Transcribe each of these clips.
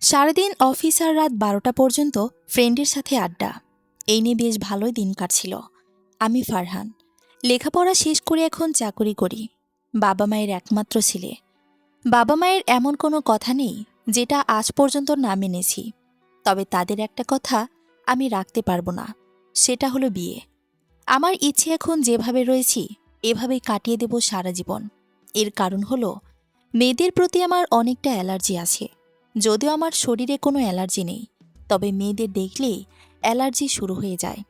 সারাদিন অফিস আর রাত ১২টা পর্যন্ত ফ্রেন্ডের সাথে আড্ডা। এই নিয়ে বেশ ভালোই দিন কাটছিল। আমি ফারহান। লেখাপড়া শেষ করে এখন চাকরি করি। বাবা মায়ের একমাত্র ছেলে। বাবা মায়ের এমন কোনো কথা নেই যেটা আজ পর্যন্ত না মেনেছি। তবে তাদের একটা কথা আমি রাখতে পারবো না, সেটা হলো বিয়ে। আমার ইচ্ছে এখন যেভাবে রয়েছি এভাবেই কাটিয়ে দেব সারা জীবন। এর কারণ হলো মেয়েদের প্রতি আমার অনেকটা অ্যালার্জি আছে। যদিও আমার শরীরে কোনো অ্যালার্জি নেই, তবে মেয়েদের দেখলেই অ্যালার্জি শুরু হয়ে যায়।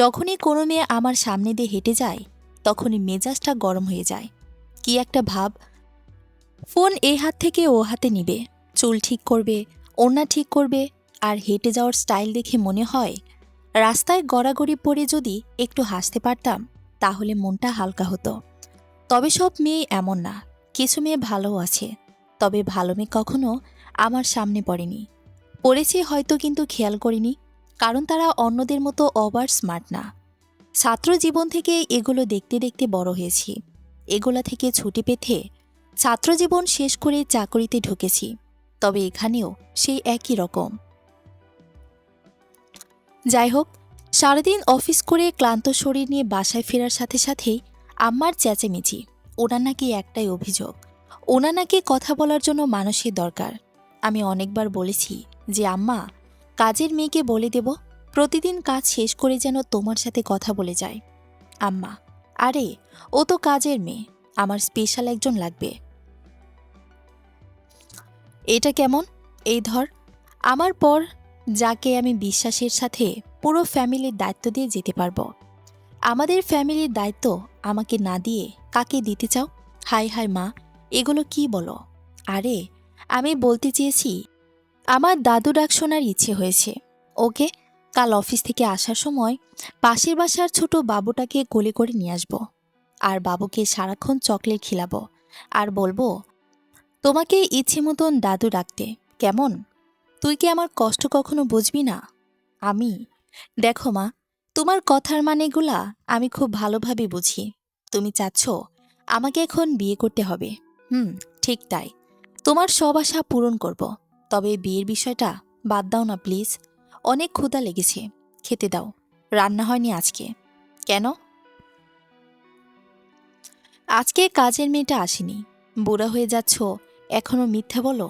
যখনই কোনো মেয়ে আমার সামনে দিয়ে হেঁটে যায় তখনই মেজাজটা গরম হয়ে যায়। কি একটা ভাব! ফোন এ হাত থেকে ও হাতে নিবে, চুল ঠিক করবে, ওড়না ঠিক করবে, আর হেঁটে যাওয়ার স্টাইল দেখে মনে হয় রাস্তায় গড়াগড়ি পড়ে যদি একটু হাসতে পারতাম তাহলে মনটা হালকা হতো। তবে সব মেয়ে এমন না, কিছু মেয়ে ভালোও আছে। তবে ভালো মেয়ে কখনো আমার সামনে পড়েনি। পড়েছে হয়তো, কিন্তু খেয়াল করিনি, কারণ তারা অন্যদের মতো ওভার স্মার্ট না। ছাত্র জীবন থেকে এগুলো দেখতে দেখতে বড় হয়েছি। এগুলা থেকে ছুটি পেতে ছাত্রজীবন শেষ করে চাকরিতে ঢুকেছি। তবে এখানেও সেই একই রকম। যাই হোক, সারাদিন অফিস করে ক্লান্ত শরীর নিয়ে বাসায় ফেরার সাথে সাথেই আম্মার চেঁচেমেচি। ওনার নাকি একটাই অভিযোগ, ওনার নাকি কথা বলার জন্য মানুষের দরকার। আমি অনেকবার বলেছি যে আম্মা, কাজের মেয়েকে বলে দেব প্রতিদিন কাজ শেষ করে যেন তোমার সাথে কথা বলে যায়। আম্মা: আরে, ও তো কাজের মেয়ে, আমার স্পেশাল একজন লাগবে। এটা কেমন? এই ধর, আমার পর যাকে আমি বিশ্বাসের সাথে পুরো ফ্যামিলির দায়িত্ব দিয়ে যেতে পারবো। আমাদের ফ্যামিলির দায়িত্ব আমাকে না দিয়ে কাকে দিতে চাও? হাই হাই মা, এগুলো কি বলো? আরে, আমি বলতে চেয়েছি আমার দাদু ডাক শোনার ইচ্ছে হয়েছে। ওকে, কাল অফিস থেকে আসার সময় পাশের বাসার ছোট বাবুটাকে কোলে করে নিয়ে আসবো। আর বাবুকে সারাক্ষণ চকলেট খিলাবো। আর বলবো, তোমাকে ইচ্ছে মতন দাদু ডাকতে, কেমন? তুই কি আমার কষ্ট কখনো বুঝবি না? আমি, দেখো মা, তোমার কথার মানেগুলা আমি খুব ভালোভাবে বুঝি। তুমি চাচ্ছ আমাকে এখন বিয়ে করতে হবে। হুম, ঠিক তাই। তোমার সব আশা পূরণ করব। তবে বিয়ের বিষয়টা বাদ দাও না প্লিজ। অনেক ক্ষুধা লেগেছে, খেতে দাও। রান্না হয়নি আজকে। কেন? আজকে কাজের মেয়েটা আসেনি। বুড়া হয়ে যাচ্ছ, এখনো মিথ্যা বলো?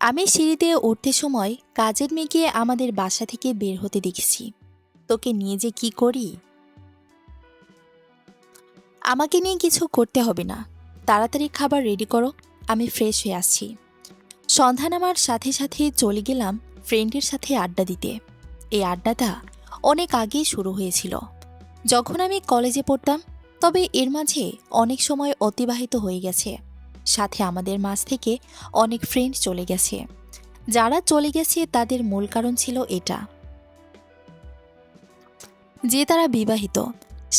আমি সিঁড়িতে উঠতে সময় কাজের মেয়েকে আমাদের বাসা থেকে বের হতে দেখেছি। তোকে নিয়ে যে কি করি! আমাকে নিয়ে কিছু করতে হবে না, তাড়াতাড়ি খাবার রেডি করো, আমি ফ্রেশ হয়ে আসছি। সন্ধ্যা নামার সাথে সাথে চলে গেলাম ফ্রেন্ডের সাথে আড্ডা দিতে। এই আড্ডাটা অনেক আগেই শুরু হয়েছিল, যখন আমি কলেজে পড়তাম। তবে এর মাঝে অনেক সময় অতিবাহিত হয়ে গেছে। সাথে আমাদের মাঝ থেকে অনেক ফ্রেন্ড চলে গেছে। যারা চলে গেছে তাদের মূল কারণ ছিল এটা যে তারা বিবাহিত।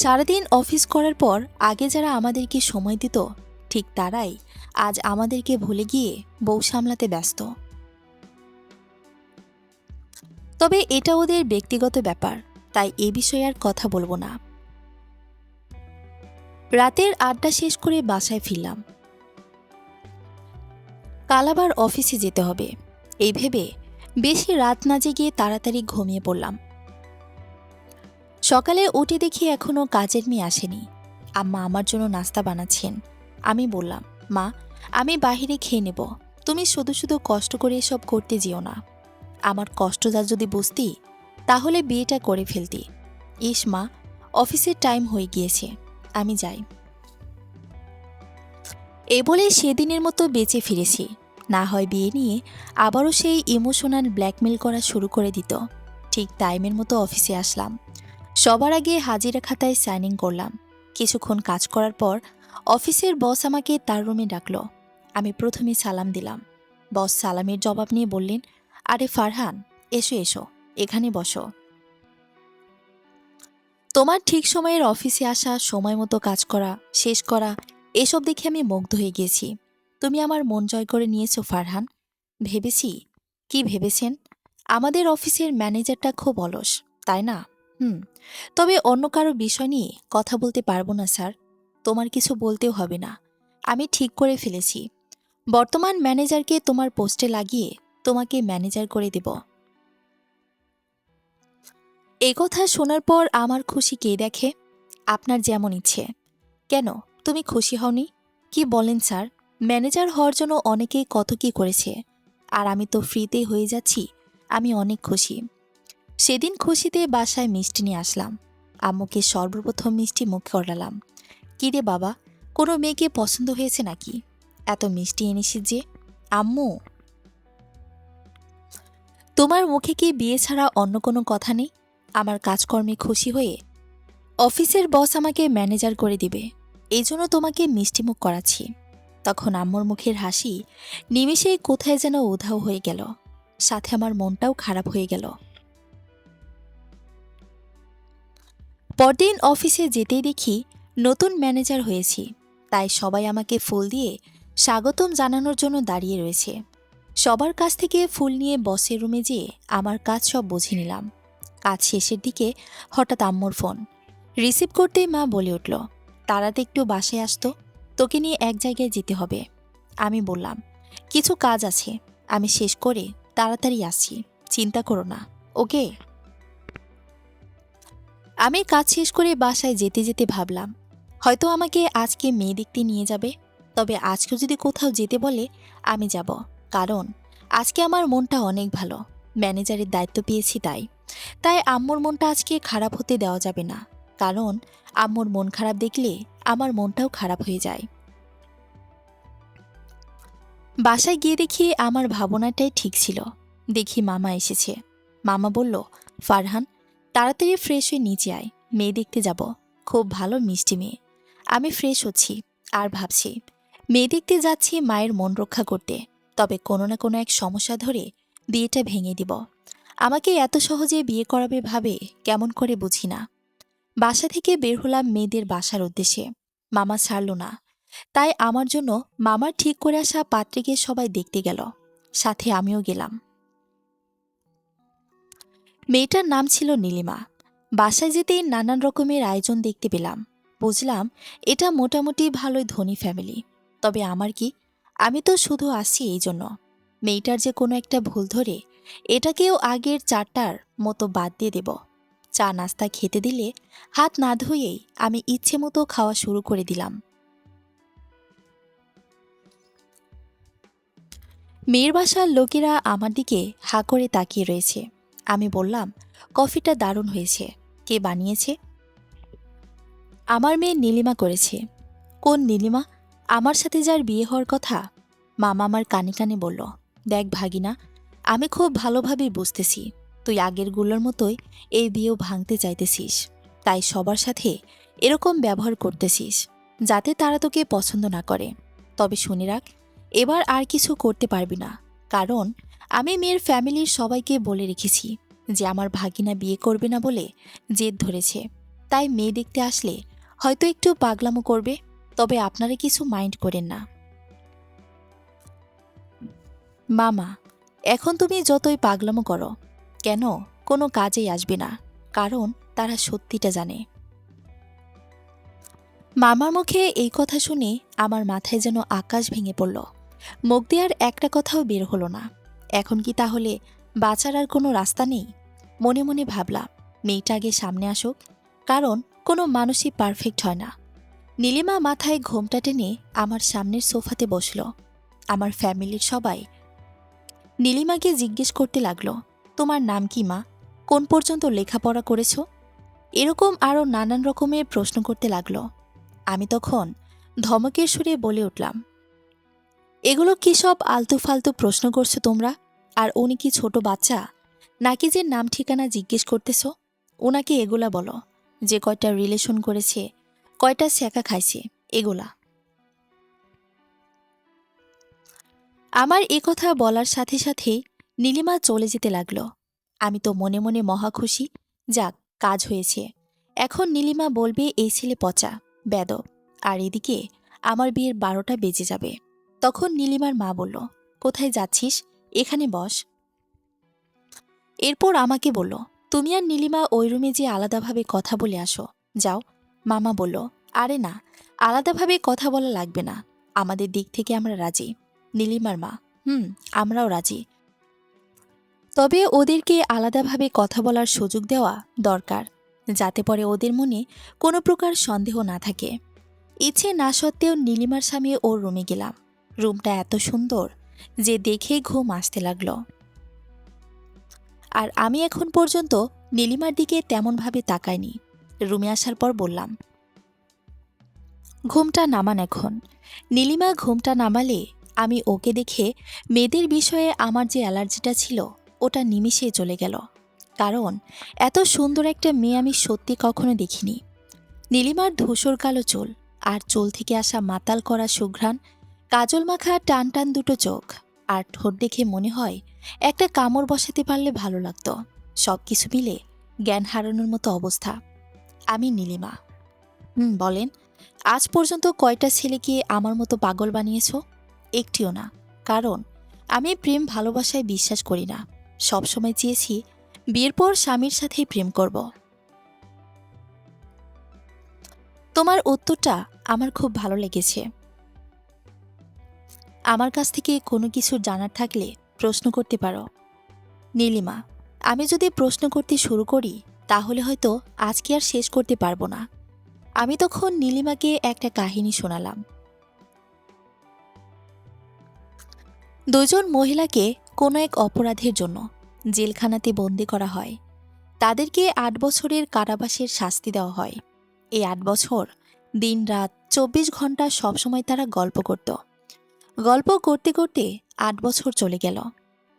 সারাদিন অফিস করার পর আগে যারা আমাদেরকে সময় দিত, ঠিক তারাই আজ আমাদেরকে ভুলে গিয়ে বউ সামলাতে ব্যস্ত। তবে এটা ওদের ব্যক্তিগত ব্যাপার, তাই এ বিষয়ে আর কথা বলবো না। রাতের আড্ডা শেষ করে বাসায় ফিরলাম। কাল আবার অফিসে যেতে হবে, এই ভেবে বেশি রাত না জেগে তাড়াতাড়ি ঘুমিয়ে পড়লাম। সকালে উঠে দেখি এখনো কাজের মেয়ে আসেনি। আম্মা আমার জন্য নাস্তা বানাচ্ছেন। আমি বললাম, মা, আমি বাহিরে খেয়ে নেব, তুমি শুধু শুধু কষ্ট করে এসব করতে যেও না। আমার কষ্টটা যদি বুঝতি তাহলে বিয়েটা করে ফেলতি। ইস মা, অফিসের টাইম হয়ে গিয়েছে, আমি যাই। এ বলে সেদিনের মতো বেঁচে ফিরেছি। না হয় বিয়ে নিয়ে আবারও সেই ইমোশনাল ব্ল্যাকমেল করা শুরু করে দিত। ঠিক টাইমের মতো অফিসে আসলাম। সবার আগে হাজিরা খাতায় সাইনিং করলাম। কিছুক্ষণ কাজ করার পর অফিসের বস আমাকে তার রুমে ডাকল। আমি প্রথমে সালাম দিলাম। বস সালামের জবাব নিয়ে বললেন, আরে ফারহান, এসো এসো, এখানে বসো। তোমার ঠিক সময়ের অফিসে আসা, সময় মতো কাজ করা, শেষ করা, এসব দেখে আমি মুগ্ধ হয়ে গেছি। তুমি আমার মন জয় করে নিয়েছো ফারহান। ভেবেছি। কি ভেবেছেন? আমাদের অফিসের ম্যানেজারটা খুব অলস, তাই না? হুম। তবে অন্য কারো বিষয় নিয়ে কথা বলতে পারবো না স্যার। তোমার কিছু বলতেও হবে না, আমি ঠিক করে ফেলেছি। বর্তমান ম্যানেজারকে তোমার পোস্টে লাগিয়ে তোমাকে ম্যানেজার করে দেব। এই কথা শোনার পর আমার খুশি কে দেখে? আপনার যেমন ইচ্ছে। কেন, তুমি খুশি হওনি? কি বলেন স্যার, ম্যানেজার হওয়ার জন্য অনেকেই কত কি করেছে, আর আমি তো ফ্রিতেই হয়ে যাচ্ছি। আমি অনেক খুশি। সেদিন খুশিতে বাসায় মিষ্টি নিয়ে আসলাম। আম্মুকে সর্বপ্রথম মিষ্টি মুখ করালাম। কি রে বাবা, কোনো মেয়েকে পছন্দ হয়েছে নাকি? এত মিষ্টি এনেছিস যে। আম্মু, তোমার মুখে কি বিয়ে ছাড়া অন্য কোনো কথা নেই? আমার কাজকর্মে খুশি হয়ে অফিসের বস আমাকে ম্যানেজার করে দিবে, এই জন্য তোমাকে মিষ্টিমুখ করাচ্ছি। তখন আম্মুর মুখের হাসি নিমেষেই কোথায় যেন উধাও হয়ে গেল, সাথে আমার মনটাও খারাপ হয়ে গেল। পরদিন অফিসে যেতেই দেখি নতুন ম্যানেজার হয়েছি, তাই সবাই আমাকে ফুল দিয়ে স্বাগতম জানানোর জন্য দাঁড়িয়ে রয়েছে। সবার কাছ থেকে ফুল নিয়ে বসের রুমে যেয়ে আমার কাজ সব বুঝে নিলাম। কাজ শেষের দিকে হঠাৎ আম্মুর ফোন। রিসিভ করতেই মা বলে উঠল, তাড়াতাড়ি একটু বাসায় আসতো, তোকে নিয়ে এক জায়গায় যেতে হবে। আমি বললাম, কিছু কাজ আছে, আমি শেষ করে তাড়াতাড়ি আসছি, চিন্তা করো না, ওকে। আমি কাজ শেষ করে বাসায় যেতে যেতে ভাবলাম, হয়তো আমাকে আজকে মেয়ে দেখতে নিয়ে যাবে। তবে আজকে যদি কোথাও যেতে বলে আমি যাব, কারণ আজকে আমার মনটা অনেক ভালো। ম্যানেজারের দায়িত্ব পেয়েছি তাই। তাই আম্মুর মনটা আজকে খারাপ হতে দেওয়া যাবে না, কারণ আম্মুর মন খারাপ দেখলে আমার মনটাও খারাপ হয়ে যায়। বাসায় গিয়ে দেখি আমার ভাবনাটাই ঠিক ছিল। দেখি মামা এসেছে। মামা বলল, ফারহান, তাড়াতাড়ি ফ্রেশ হয়ে নিচে আয়, মেয়ে দেখতে যাব। খুব ভালো মিষ্টি মেয়ে। আমি ফ্রেশ হচ্ছি আর ভাবছি, মেয়ে দেখতে যাচ্ছি মায়ের মন রক্ষা করতে, তবে কোনো না কোনো এক সমস্যা ধরে বিয়েটা ভেঙে দিব। আমাকে এত সহজে বিয়ে করাবে ভাবে কেমন করে বুঝি না। বাসা থেকে বের হলাম মেয়েদের বাসার উদ্দেশ্যে। মামা ছাড়ল না, তাই আমার জন্য মামার ঠিক করে আসা পাত্রীকে সবাই দেখতে গেল, সাথে আমিও গেলাম। মেয়েটার নাম ছিল নীলিমা। বাসায় যেতেই নানান রকমের আয়োজন দেখতে পেলাম। বুঝলাম এটা মোটামুটি ভালোই ধনী ফ্যামিলি। তবে আমার কি, আমি তো শুধু আসছি এই জন্য। মেয়েটার যে কোনো একটা ভুল ধরে এটাকেও আগের চারটার মতো বাদ দিয়ে দেব। চা নাস্তা খেতে দিলে হাত না ধুয়েই আমি ইচ্ছে মতো খাওয়া শুরু করে দিলাম। মেয়ের বাসার লোকেরা আমার দিকে হা করে তাকিয়ে রয়েছে। আমি বললাম, কফিটা দারুণ হয়েছে। কে বানিয়েছে? আমার মেয়ে নীলিমা করেছে। কোন নীলিমা? আমার সাথে যার বিয়ে হওয়ার কথা? মামা আমার কানে কানে বলল, দেখ ভাগিনা, আমি খুব ভালোভাবেই বুঝতেছি তুই আগেরগুলোর মতোই এই বিয়েও ভাঙতে চাইতেছিস। তাই সবার সাথে এরকম ব্যবহার করতেছিস যাতে তারা তোকে পছন্দ না করে। তবে শুনে রাখ, এবার আর কিছু করতে পারবি না, কারণ আমি মেয়ের ফ্যামিলির সবাইকে বলে রেখেছি যে আমার ভাগিনা বিয়ে করবে না বলে জেদ ধরেছে। তাই মেয়ে দেখতে আসলে হয়তো একটু পাগলামো করবে, তবে আপনারা কিছু মাইন্ড করেন না। মামা, এখন তুমি যতই পাগলামো করো কেন, কোনো কাজেই আসবে না, কারণ তারা সত্যিটা জানে। মামার মুখে এই কথা শুনে আমার মাথায় যেন আকাশ ভেঙে পড়ল। মুখ দিয়ে আর একটা কথাও বের হলো না। এখন কি তাহলে বাঁচার আর কোনো রাস্তা নেই? মনে মনে ভাবলাম, মেয়েটা আগে সামনে আসুক, কারণ কোনো মানুষই পারফেক্ট হয় না। নীলিমা মাথায় ঘোমটা টেনে আমার সামনের সোফাতে বসল। আমার ফ্যামিলির সবাই নীলিমাকে জিজ্ঞেস করতে লাগলো, তোমার নাম কি মা? কোন পর্যন্ত লেখাপড়া করেছ? এরকম আরও নানান রকমের প্রশ্ন করতে লাগলো। আমি তখন ধমকের সুরে বলে উঠলাম, এগুলো কি সব আলতু ফালতু প্রশ্ন করছো তোমরা? আর উনি কি ছোট বাচ্চা নাকি যে নাম ঠিকানা জিজ্ঞেস করতেছ? ওনাকে এগুলা বলো, যে কয়টা রিলেশন করেছে, কয়টা ছ্যাঁকা খাইছে, এগুলা। আমার এ কথা বলার সাথে সাথেই নীলিমা চলে যেতে লাগলো। আমি তো মনে মনে মহা খুশি। যাক, কাজ হয়েছে। এখন নীলিমা বলবে এই ছেলে পচা, বেদব। আর এদিকে আমার বিয়ের 12টা বেজে যাবে। তখন নীলিমার মা বলল, কোথায় যাচ্ছিস? এখানে বস। এরপর আমাকে বলল, তুমি আর নীলিমা ওই রুমে যে আলাদাভাবে কথা বলে আসো, যাও। মামা বলল, আরে না, আলাদাভাবে কথা বলা লাগবে না, আমাদের দিক থেকে আমরা রাজি। নীলিমার মা: আমরাও রাজি। তবে ওদেরকে আলাদাভাবে কথা বলার সুযোগ দেওয়া দরকার, যাতে পরে ওদের মনে কোনো প্রকার সন্দেহ না থাকে। ইচ্ছে না সত্ত্বেও নীলিমার স্বামী ওর রুমে গেলাম। রুমটা এত সুন্দর যে দেখেই ঘুম আসতে লাগলো। আর আমি এখন পর্যন্ত নীলিমার দিকে তেমনভাবে তাকাইনি। রুমে আসার পর বললাম, ঘুমটা নামান এখন। নীলিমা ঘুমটা নামালে আমি ওকে দেখে মেয়েদের বিষয়ে আমার যে অ্যালার্জিটা ছিল ওটা নিমিষেই চলে গেল। কারণ এত সুন্দর একটা মেয়ে আমি সত্যি কখনো দেখিনি। নীলিমার ধূসর কালো চুল, আর চুল থেকে আসা মাতাল করা সুঘ্রাণ, কাজল মাখা টান টান দুটো চোখ, আর ঠোঁট দেখে মনে হয় একটা কামড় বসাতে পারলে ভালো লাগতো। সবকিছু মিলে জ্ঞান হারানোর মতো অবস্থা। আমি নীলিমা। বলেন, আজ পর্যন্ত কয়টা ছেলেকে আমার মতো পাগল বানিয়েছ? একটিও না। কারণ আমি প্রেম ভালোবাসায় বিশ্বাস করি না। সবসময় চেয়েছি বিয়ের পর স্বামীর সাথেই প্রেম করব। তোমার উত্তরটা আমার খুব ভালো লেগেছে। আমার কাছ থেকে কোনো কিছু জানার থাকলে প্রশ্ন করতে পারো। নীলিমা: আমি যদি প্রশ্ন করতে শুরু করি তাহলে হয়তো আজকে আর শেষ করতে পারবো না। আমি তখন নীলিমাকে একটা কাহিনী শোনালাম। দুজন মহিলাকে কোনো এক অপরাধের জন্য জেলখানাতে বন্দি করা হয়। তাদেরকে ৮ বছরের কারাবাসের শাস্তি দেওয়া হয়। এই ৮ বছর দিন রাত ২৪ ঘন্টা সবসময় তারা গল্প করত। গল্প করতে করতে ৮ বছর চলে গেল।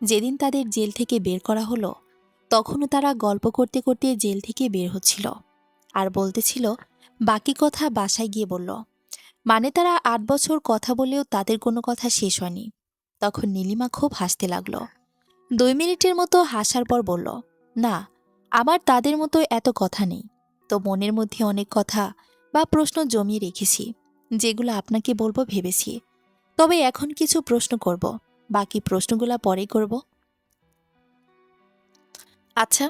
যেদিন তাদের জেল থেকে বের করা হলো, তখনও তারা গল্প করতে করতে জেল থেকে বের হচ্ছিল আর বলতেছিল বাকি কথা বাসায় গিয়ে বলল। মানে তারা ৮ বছর কথা বলেও তাদের কোনো কথা শেষ হয়নি। তখন নীলিমা খুব হাসতে লাগলো। ২ মিনিটের মতো হাসার পর বলল, না, আমার তাদের মতো এত কথা নেই। তো মনের মধ্যে অনেক কথা বা প্রশ্ন জমিয়ে রেখেছি, যেগুলো আপনাকে বলবো ভেবেছি। তবে এখন কিছু প্রশ্ন করব, বাকি প্রশ্নগুলো পরেই করব। আচ্ছা,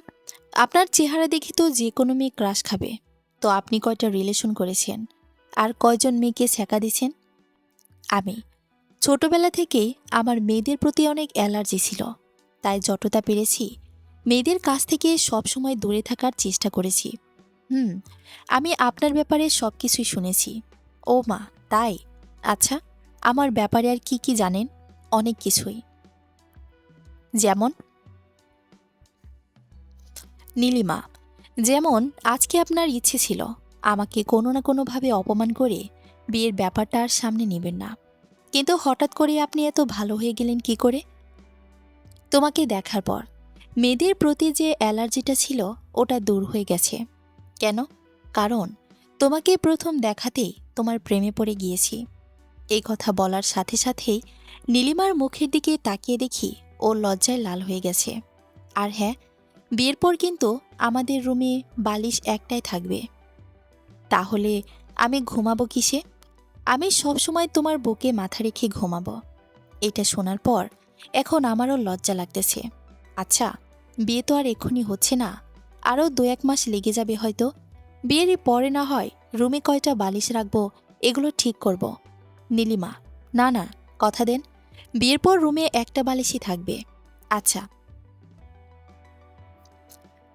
আপনার চেহারা দেখে তো যে কোনো মেয়ে ক্রাশ খাবে। তো আপনি কয়টা রিলেশন করেছেন আর কয়জন মেয়েকে ছ্যাঁকা দিয়েছেন? আমি ছোটবেলা থেকেই আমার মেয়েদের প্রতি অনেক অ্যালার্জি ছিল, তাই যতটা পেরেছি মেয়েদের কাছ থেকে সবসময় দূরে থাকার চেষ্টা করেছি। আমি আপনার ব্যাপারে সব কিছুই শুনেছি। ও মা, তাই? আচ্ছা, আমার ব্যাপারে আর কি কি জানেন? অনেক কিছুই। যেমন? নীলিমা: যেমন আজকে আপনার ইচ্ছে ছিল আমাকে কোনো না কোনোভাবে অপমান করে বিয়ের ব্যাপারটা আর সামনে নেবেন না, কিন্তু হঠাৎ করে আপনি এত ভালো হয়ে গেলেন কি করে? তোমাকে দেখার পর মেয়েদের প্রতি যে অ্যালার্জিটা ছিল ওটা দূর হয়ে গেছে। কেন? কারণ তোমাকে প্রথম দেখাতেই তোমার প্রেমে পড়ে গিয়েছি। এই কথা বলার সাথে সাথেই নীলিমার মুখের দিকে তাকিয়ে দেখি ও লজ্জায় লাল হয়ে গেছে। আর হ্যাঁ, বিয়ের পর কিন্তু আমাদের রুমে বালিশ একটাই থাকবে। তাহলে আমি ঘুমাবো কিসে? আমি সবসময় তোমার বুকে মাথা রেখে ঘুমাবো। এটা শোনার পর এখন আমারও লজ্জা লাগতেছে। আচ্ছা, বিয়ে তো আর এক্ষুনি হচ্ছে না, আরও ২-১ মাস লেগে যাবে হয়তো। বিয়ের পরে না হয় রুমে কয়টা বালিশ রাখবো এগুলো ঠিক করব। নীলিমা: না না, কথা দেন, বিয়ের পর রুমে একটা বালিশই থাকবে। আচ্ছা,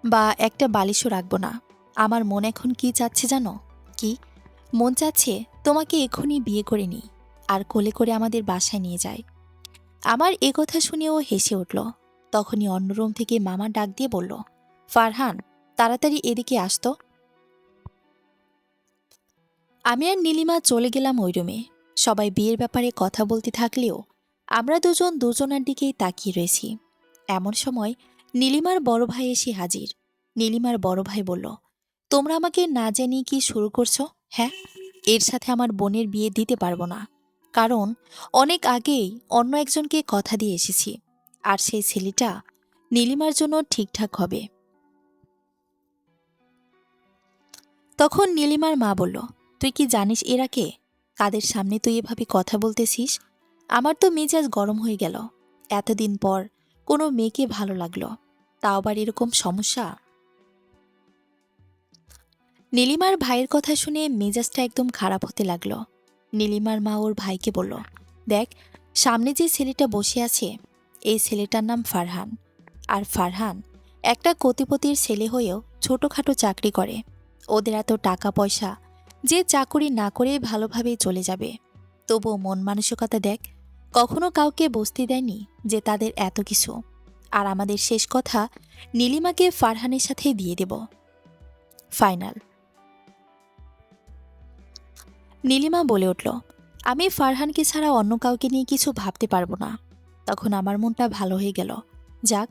বা একটা বালিশও রাখবো না। আমার মন এখন কি চাচ্ছে জানো? কি মন চাচ্ছে? তোমাকে এক্ষুনি বিয়ে করে নিই আর কোলে করে আমাদের বাসায় নিয়ে যায়। আমার এ কথা শুনে ও হেসে উঠল। তখনই অন্য রুম থেকে মামা ডাক দিয়ে বলল, ফারহান, তাড়াতাড়ি এদিকে আসতো। আমি আর নীলিমা চলে গেলাম ওই রুমে। সবাই বিয়ের ব্যাপারে কথা বলতে থাকলেও আমরা দুজন দুজনার দিকেই তাকিয়ে রয়েছি। এমন সময় নীলিমার বড় ভাই এসে হাজির। নীলিমার বড় ভাই বলল, তোমরা আমাকে না জানিয়ে কি শুরু করছো? হ্যাঁ, এর সাথে আমার বোনের বিয়ে দিতে পারবো না। কারণ অনেক আগেই অন্য একজনকে কথা দিয়ে এসেছি, আর সেই ছেলেটা নীলিমার জন্য ঠিকঠাক হবে। তখন নীলিমার মা বলল, তুই কি জানিস এরা কে? কাদের সামনে তুই এভাবে কথা বলতেছিস? আমার তো মেজাজ গরম হয়ে গেল। এতদিন পর কোনো মেয়েকে ভালো লাগলো, তাও আবার এরকম সমস্যা। নীলিমার ভাইয়ের কথা শুনে মেজাজটা একদম খারাপ হতে লাগলো। নীলিমার মা ওর ভাইকে বলল, দেখ, সামনে যে ছেলেটা বসে আছে এই ছেলেটার নাম ফারহান। আর ফারহান একটা কোটিপতির ছেলে হয়েও ছোটখাটো চাকরি করে। ওদের এত টাকা পয়সা যে চাকুরি না করে ভালোভাবেই চলে যাবে। তবুও মন মানসিকতা দেখ, কখনো কাউকে বসতে দেয়নি যে তাদের এত কিছু। আর আমাদের শেষ কথা, নীলিমাকে ফারহানের সাথে বিয়ে দেব, ফাইনাল। নীলিমা বলে উঠল, আমি ফারহানকে ছাড়া অন্য কাউকে নিয়ে কিছু ভাবতে পারবো না। তখন আমার মনটা ভালো হয়ে গেল। যাক,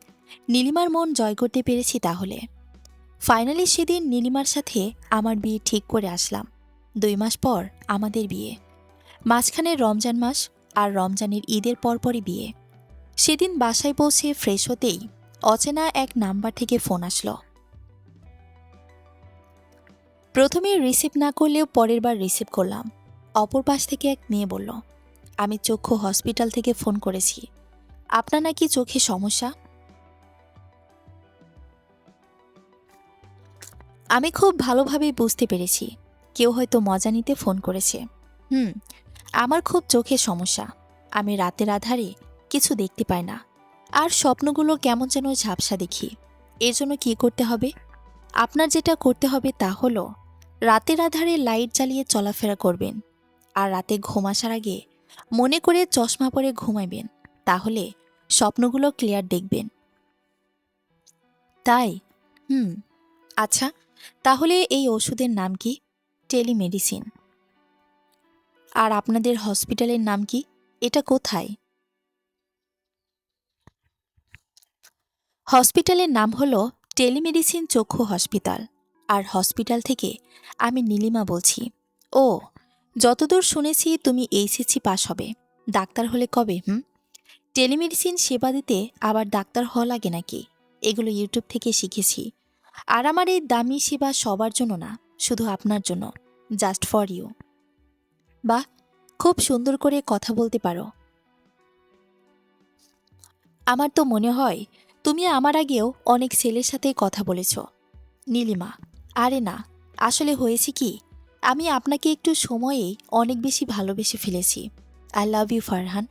নীলিমার মন জয় করতে পেরেছি তাহলে। ফাইনালি সেদিন নীলিমার সাথে আমার বিয়ে ঠিক করে আসলাম। 2 মাস পর আমাদের বিয়ে। মাঝখানে রমজান মাস, আর রমজানের ঈদের পরপরই বিয়ে। সেদিন বাসায় পৌঁছে ফ্রেশ হতেই অচেনা এক নাম্বার থেকে ফোন আসলো। প্রথমে রিসিভ না করলেও পরের বার রিসিভ করলাম। অপর পাশ থেকে এক মেয়ে বলল, আমি চক্ষু হসপিটাল থেকে ফোন করেছি, আপনার নাকি চোখে সমস্যা। আমি খুব ভালোভাবে বুঝতে পেরেছি কেউ হয়তো মজা নিতে ফোন করেছে। আমার খুব চোখের সমস্যা। আমি রাতের আধারে কিছু দেখতে পাই না, আর স্বপ্নগুলো কেমন যেন ঝাপসা দেখি। এর জন্য কী করতে হবে? আপনার যেটা করতে হবে তা হলো রাতের আধারে লাইট জ্বালিয়ে চলাফেরা করবেন, আর রাতে ঘুম আসার আগে মনে করে চশমা পরে ঘুমাইবেন। তাহলে স্বপ্নগুলো ক্লিয়ার দেখবেন। তাই? আচ্ছা, তাহলে এই ওষুধের নাম কি? টেলিমেডিসিন। আর আপনাদের হসপিটালের নাম কি? এটা কোথায়? হসপিটালের নাম হলো টেলিমেডিসিন চক্ষু হসপিটাল। আর হসপিটাল থেকে আমি নীলিমা বলছি। ও, যতদূর শুনেছি তুমি এইচএসসি পাস হবে। ডাক্তার হলে কবে? টেলিমেডিসিন সেবা দিতে আবার ডাক্তার হওয়া লাগে নাকি? এগুলো ইউটিউব থেকে শিখেছি। আর আমার এই দামি সেবা সবার জন্য না, শুধু আপনার জন্য, জাস্ট ফর ইউ। বাহ, খুব সুন্দর করে কথা বলতে পারো। আমার তো মনে হয় তুমি আমার আগেও অনেক ছেলের সাথে কথা বলেছ। নীলিমা, আরে না, আসলে হয়েছে কি, আমি আপনাকে একটু সময়েই অনেক বেশি ভালোবেসে ফেলেছি। I love you Farhan.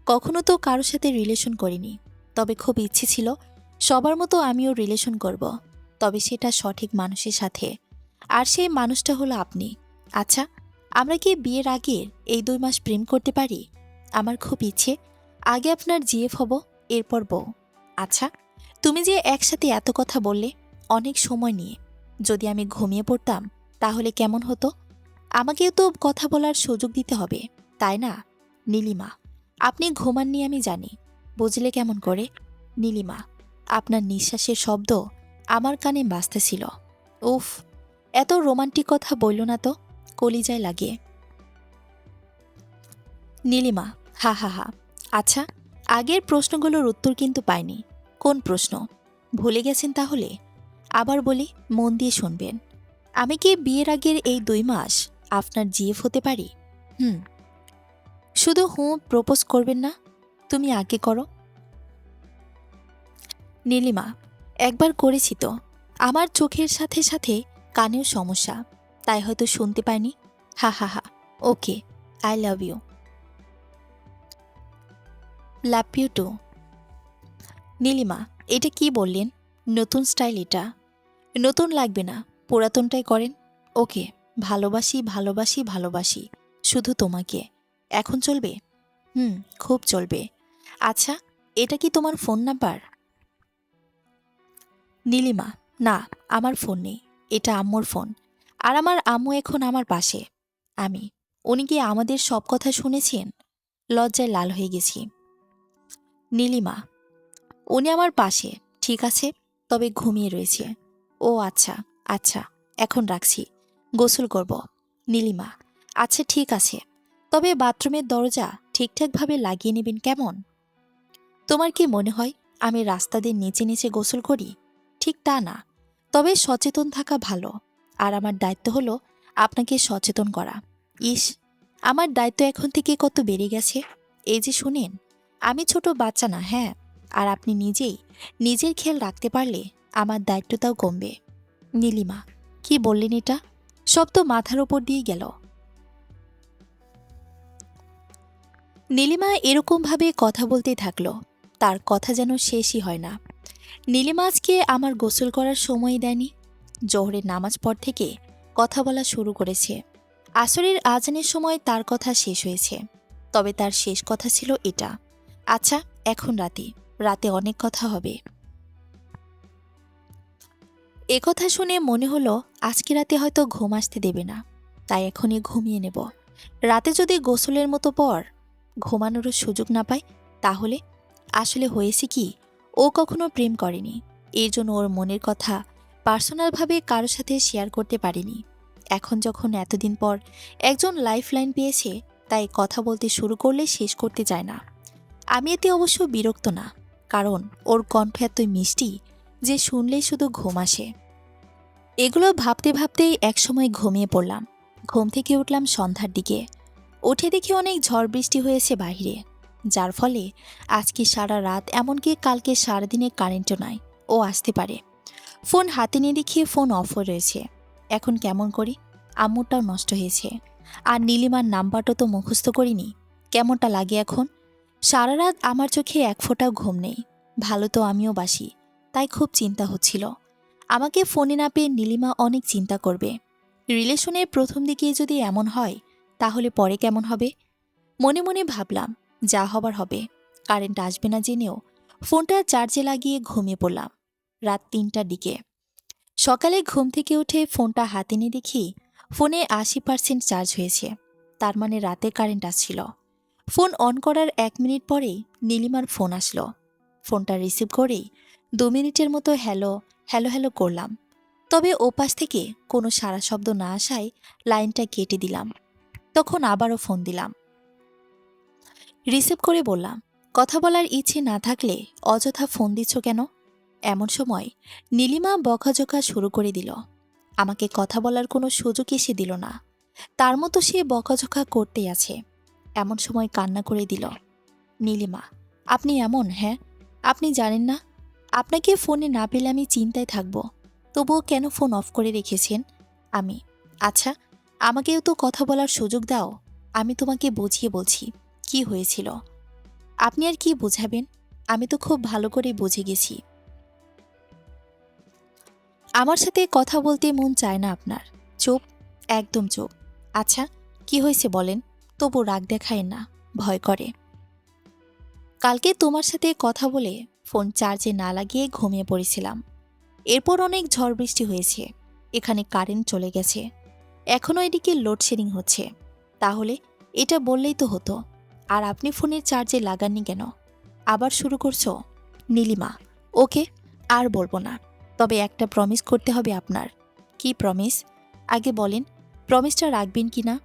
কখনো তো কারোর সাথে রিলেশন করিনি, তবে খুব ইচ্ছে ছিল সবার মতো আমিও রিলেশন করব, তবে সেটা সঠিক মানুষের সাথে। আর সেই মানুষটা হলো আপনি। আচ্ছা, আমরা কি বিয়ের আগের এই 2 মাস প্রেম করতে পারি? আমার খুব ইচ্ছে আগে আপনার জিএফ হব, এরপর বউ। আচ্ছা, তুমি যে একসাথে এত কথা বললে অনেক সময় নিয়ে, যদি আমি ঘুমিয়ে পড়তাম তাহলে কেমন হতো? আমাকেও তো কথা বলার সুযোগ দিতে হবে, তাই না? নীলিমা, আপনি ঘুমাননি আমি জানি, বুঝলে কেমন করে? নীলিমা, আপনার নিঃশ্বাসের শব্দ আমার কানে বাজতেছিল। উফ, এত রোমান্টিক কথা বলল না তো, কলিজায় লাগে। নীলিমা, হা হা হা। আচ্ছা, আগের প্রশ্নগুলোর উত্তর কিন্তু পাইনি। কোন প্রশ্ন? ভুলে গেছেন তাহলে? আবার বলি, মন দিয়ে শুনবেন। আমি কি বিয়ের আগের এই 2 মাস আপনার জিএফ হতে পারি? শুধু প্রপোজ করবেন না, তুমি আগে করো। নীলিমা, একবার করেছি তো। আমার চোখের সাথে সাথে কানেও সমস্যা, তাই হয়তো শুনতে পাইনি। হা হা হা। Okay, I love you. Love you too. Nilima, এটা কি বললেন? নতুন স্টাইল এটা। নতুন লাগবে না, পুরাতনটাই করেন। ওকে, ভালোবাসি ভালোবাসি ভালোবাসি, শুধু তোমাকে। এখন চলবে? খুব চলবে। আচ্ছা, এটা কি তোমার ফোন নাম্বার? নীলিমা, না, আমার ফোন নেই, এটা আম্মুর ফোন। আর আমার আম্মু এখন আমার পাশে। উনি কি আমাদের সব কথা শুনেছেন? লজ্জায় লাল হয়ে গেছি। নীলিমা, উনি আমার পাশে, ঠিক আছে, তবে ঘুমিয়ে রয়েছে। ও আচ্ছা আচ্ছা, এখন রাখছি, গোসল করব। নীলিমা, আচ্ছা ঠিক আছে, তবে বাথরুমের দরজা ঠিকঠাকভাবে লাগিয়ে নেবেন কেমন? তোমার কি মনে হয় আমি রাস্তা দিয়ে নিচে নিচে গোসল করি? ঠিক তা না, তবে সচেতন থাকা ভালো। আর আমার দায়িত্ব হলো আপনাকে সচেতন করা। ইস, আমার দায়িত্ব এখন থেকে কত বেড়ে গেছে। এই যে শুনেন, আমি ছোট বাচ্চা না, হ্যাঁ। আর আপনি নিজেই নিজের খেয়াল রাখতে পারলে আমার দায়িত্বটাও কমবে। নীলিমা, কি বললেন এটা? সব তো মাথার ওপর দিয়ে গেল। নীলিমা এরকমভাবে কথা বলতেই থাকলো। তার কথা যেন শেষই হয় না। নীলিমা আজকে আমার গোসল করার সময় দেয়নি। জোহরের নামাজ পর থেকে কথা বলা শুরু করেছে। আসরের আজানের সময় তার কথা শেষ হয়েছে। তবে তার শেষ কথা ছিল এটা, আচ্ছা এখন রাতে রাতে অনেক কথা হবে। একথা শুনে মনে হলো আজকে রাতে হয়তো ঘুম আসতে দেবে না, তাই এখনই ঘুমিয়ে নেব। রাতে যদি গোসলের মতো পর ঘুমানোরও সুযোগ না পায় তাহলে? আসলে হয়েছে কি, ও কখনো প্রেম করেনি, এর জন্য ওর মনের কথা পার্সোনালভাবে কারোর সাথে শেয়ার করতে পারেনি। এখন যখন এতদিন পর একজন লাইফ লাইন পেয়েছে, তাই কথা বলতে শুরু করলে শেষ করতে চায় না। আমি এতে অবশ্য বিরক্ত না, কারণ ওর কণ্ঠ এতই মিষ্টি যে শুনলেই শুধু ঘুম আসে। এগুলো ভাবতে ভাবতেই একসময় ঘুমিয়ে পড়লাম। ঘুম থেকে উঠলাম সন্ধ্যার দিকে। উঠে দেখি অনেক ঝড় বৃষ্টি হয়েছে বাহিরে, যার ফলে আজকে সারা রাত এমনকি কালকে সারাদিনে কারেন্টও নাই, ও আসতে পারে। ফোন হাতে নিয়ে দেখি ফোন অফও রয়েছে। এখন কেমন করি, আম্মুরটাও নষ্ট হয়েছে, আর নীলিমার নাম্বারটা তো মুখস্থ করিনি। কেমনটা লাগে এখন? সারা রাত আমার চোখে এক ফোঁটাও ঘুম নেই। ভালো তো আমিও বাসি, তাই খুব চিন্তা হচ্ছিল আমাকে ফোনে না পেয়ে নীলিমা অনেক চিন্তা করবে। রিলেশনের প্রথম দিকে যদি এমন হয় তাহলে পরে কেমন হবে? মনে মনে ভাবলাম যা হবার হবে। কারেন্ট আসবে না জেনেও ফোনটা চার্জে লাগিয়ে ঘুমিয়ে পড়লাম। রাত ৩টার দিকে সকালে ঘুম থেকে উঠে ফোনটা হাতে নিয়ে দেখি ফোনে ৮০% চার্জ হয়েছে। তার মানে রাতে কারেন্ট আসছিল। ফোন অন করার ১ মিনিট পরেই নীলিমার ফোন আসলো। ফোনটা রিসিভ করেই ২ মিনিটের মতো হ্যালো হ্যালো হ্যালো করলাম। তবে ওপাশ থেকে কোনো সাড়া শব্দ না আসায় লাইনটা কেটে দিলাম। তখন আবারও ফোন দিলাম। রিসিভ করে বললাম, কথা বলার ইচ্ছে না থাকলে অযথা ফোন দিচ্ছ কেন? এমন সময় নীলিমা বকাঝকা শুরু করে দিল। আমাকে কথা বলার কোনো সুযোগই সে দিল না। তার মতো সে বকাঝকা করতেই আছে। এমন সময় কান্না করে দিল, নীলিমা আপনি এমন, হ্যাঁ? আপনি জানেন না আপনাকে ফোনে না পেলে আমি চিন্তায় থাকব, তবুও কেন ফোন অফ করে রেখেছেন? আমি, আচ্ছা আমাকেও তো কথা বলার সুযোগ দাও। আমি তোমাকে বুঝিয়ে বলছি কি হয়েছিল। আপনি আর কি বোঝাবেন? আমি তো খুব ভালো করে বুঝে গেছি। আমার সাথে কথা বলতে মন চায় না আপনার। চুপ, একদম চুপ। আচ্ছা কি হয়েছে বলেন, তবু রাগ দেখায় না, ভয় করে। কালকে তোমার সাথে কথা বলে ফোন চার্জে না লাগিয়ে ঘুমিয়ে পড়েছিলাম। এরপর অনেক ঝড় বৃষ্টি হয়েছে, এখানে কারেন্ট চলে গেছে, এখনও এদিকে লোডশেডিং হচ্ছে। তাহলে এটা বললেই তো হতো। আর আপনি ফোনের চার্জে লাগাননি কেন? আবার শুরু করছো? নীলিমা, ওকে আর বলবো না, তবে একটা প্রমিস করতে হবে আপনার। কি প্রমিস? আগে বলেন, প্রমিসটা রাখবেন কি না?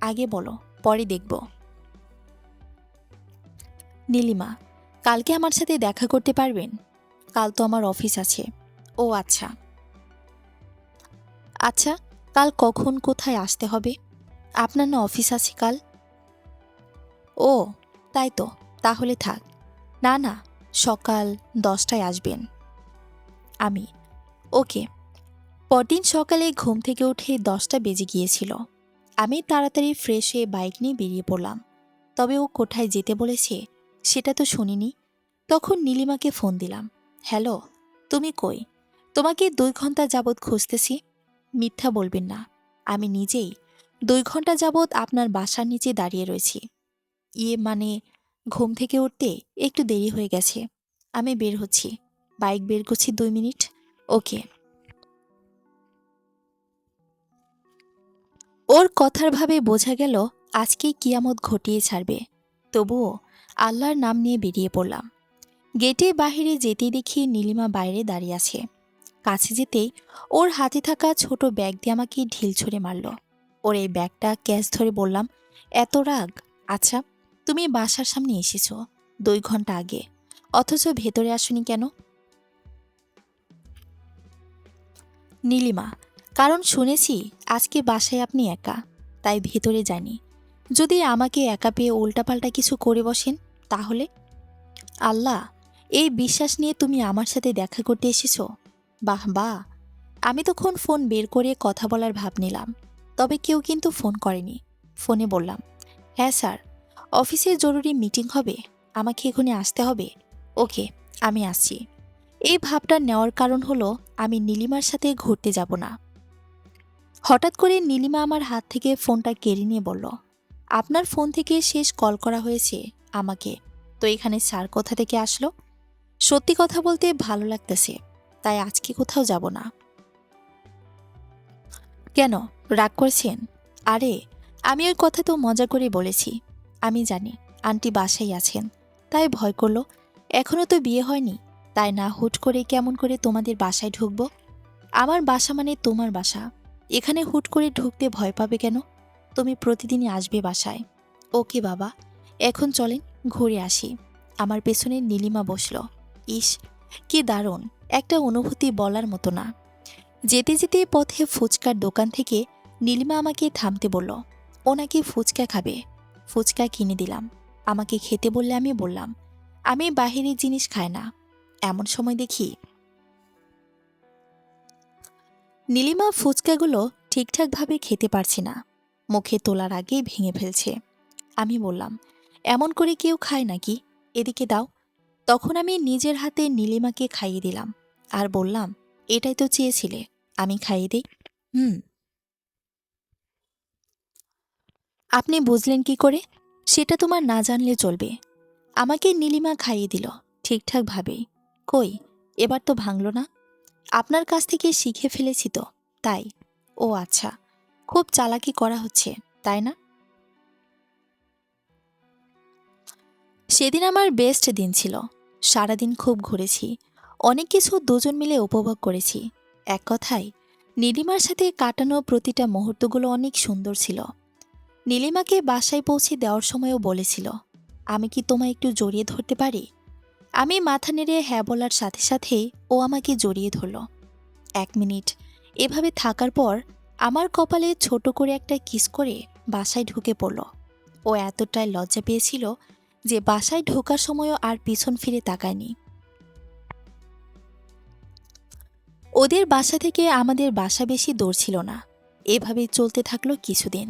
আগে বলো, পরে দেখব। নীলিমা, কালকে আমার সাথে দেখা করতে পারবেন? কাল তো আমার অফিস আছে। ও আচ্ছা। আচ্ছা কাল কখন কোথায় আসতে হবে? আপনার না অফিস আছে কাল? ও তাই তো, তাহলে থাক। না না, সকাল 10টায় আসবেন। আমি, ওকে। পরদিন সকালে ঘুম থেকে উঠে 10টা বেজে গিয়েছিল। আমি তাড়াতাড়ি ফ্রেশ হয়ে বাইক নিয়ে বেরিয়ে পড়লাম। তবে ও কোথায় যেতে বলেছে সেটা তো শুনিনি। তখন নীলিমাকে ফোন দিলাম। হ্যালো, তুমি কই? তোমাকে 2 ঘন্টা যাবৎ খুঁজতেছি। মিথ্যা বলবেন না, আমি নিজেই 2 ঘন্টা যাবৎ আপনার বাসার নিচে দাঁড়িয়ে রয়েছি। ইয়ে মানে, ঘুম থেকে উঠতে একটু দেরি হয়ে গেছে। আমি বের হচ্ছি, বাইক বের করছি 2 মিনিট। ওকে। ওর কথার ভাবে বোঝা গেল আজকেই কিয়ামত ঘটিয়ে ছাড়বে। তবুও আল্লাহর নাম নিয়ে বেরিয়ে পড়লাম। গেটে বাহিরে যেতেই দেখি নীলিমা বাইরে দাঁড়িয়ে আছে। কাছে যেতেই ওর হাতে থাকা ছোট ব্যাগ দিয়ে আমাকে ঢিল ছুঁড়ে মারল। ওর এই ব্যাগটা ক্যাচ ধরে বললাম, এত রাগ? আচ্ছা তুমি বাসার সামনে এসেছো 2 ঘন্টা আগে, অথচ ভেতরে আসোনি কেন? নীলিমা, কারণ শুনেছি আজকে বাসায় আপনি একা, তাই ভেতরে যানি। যদি আমাকে একা পেয়ে উল্টাপাল্টা কিছু করে বসেন তাহলে? আল্লাহ, এই বিশ্বাস নিয়ে তুমি আমার সাথে দেখা করতে এসেছো? বাহ বাহ। আমি তখন ফোন বের করে কথা বলার ভাব নিলাম, তবে কেউ কিন্তু ফোন করেনি। ফোনে বললাম, হ্যাঁ স্যার, অফিসে জরুরি মিটিং হবে, আমাকে এখনই আসতে হবে। ওকে, আমি আসছি। এই ভাবটা নেওয়ার কারণ হলো আমি নীলিমার সাথে ঘুরতে যাব না। হঠাৎ করে নীলিমা আমার হাত থেকে ফোনটা কেড়ে নিয়ে বলল, আপনার ফোন থেকে শেষ কল করা হয়েছে আমাকে। তো এখানে স্যার কোথা থেকে আসলো? সত্যি কথা বলতে ভালো লাগতেছে, তাই আজকে কোথাও যাব না। কেন, রাগ করছেন? আরে, আমি ওই কথা তো মজা করে বলেছি। আমি জানি আন্টি বাসায় আছেন, তাই ভয় করলো। এখনো তো বিয়ে হয়নি, তাই না হুট করে কেমন করে তোমাদের বাসায় ঢুকবো? আমার বাসা মানে তোমার বাসা, এখানে হুট করে ঢুকতে ভয় পাবে কেন? তুমি প্রতিদিনই আসবে বাসায়। ওকে বাবা, এখন চলেন ঘুরে আসি। আমার পেছনে নীলিমা বসলো। ইস, কি দারুণ একটা অনুভূতি, বলার মতো না। যেতে যেতে পথে ফুচকার দোকান থেকে নীলিমা আমাকে থামতে বলল। ও নাকি ফুচকা খাবে। ফুচকা কিনে দিলাম। আমাকে খেতে বললে আমি বললাম, আমি বাহিরের জিনিস খাই না। এমন সময় দেখি নীলিমা ফুচকাগুলো ঠিকঠাকভাবে খেতে পারছি না, মুখে তোলার আগেই ভেঙে ফেলছে। আমি বললাম, এমন করে কেউ খায় নাকি? এদিকে দাও। তখন আমি নিজের হাতে নীলিমাকে খাইয়ে দিলাম আর বললাম, এটাই তো চেয়েছিলে, আমি খাইয়ে দিই। হুম। আপনি বুঝলেন কি করে? সেটা তোমার না জানলে চলবে। আমাকে নীলিমা খাইয়ে দিল ঠিকঠাকভাবেই। কই, এবার তো ভাঙল না। আপনার কাছ থেকে শিখে ফেলেছি তো, তাই। ও আচ্ছা, খুব চালাকি করা হচ্ছে, তাই না? সেদিন আমার বেস্ট দিন ছিল। সারাদিন খুব ঘুরেছি, অনেক কিছু দুজন মিলে উপভোগ করেছি। এক কথায়, নীলিমার সাথে কাটানো প্রতিটা মুহূর্তগুলো অনেক সুন্দর ছিল। নীলিমাকে বাসায় পৌঁছে দেওয়ার সময়ও বলেছিল, আমি কি তোমায় একটু জড়িয়ে ধরতে পারি? আমি মাথা নেড়ে হ্যাঁ বলার সাথে সাথেই ও আমাকে জড়িয়ে ধরল। 1 মিনিট এভাবে থাকার পর আমার কপালে ছোট করে একটা কিস করে বাসায় ঢুকে পড়ল। ও এতটাই লজ্জা পেয়েছিল যে বাসায় ঢোকার সময়ও আর পিছন ফিরে তাকায়নি। ওদের বাসা থেকে আমাদের বাসা বেশি দূর ছিল না। এভাবেই চলতে থাকলো কিছুদিন।